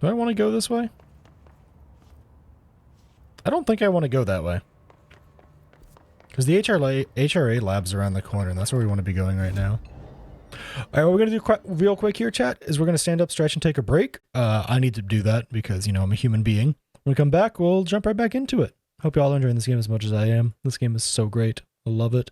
Do I want to go this way? I don't think I want to go that way. Because the HRA lab's around the corner, and that's where we want to be going right now. Alright, what we're going to do real quick here, chat, is we're going to stand up, stretch, and take a break. I need to do that because, you know, I'm a human being. When we come back, we'll jump right back into it. Hope you all are enjoying this game as much as I am. This game is so great. I love it.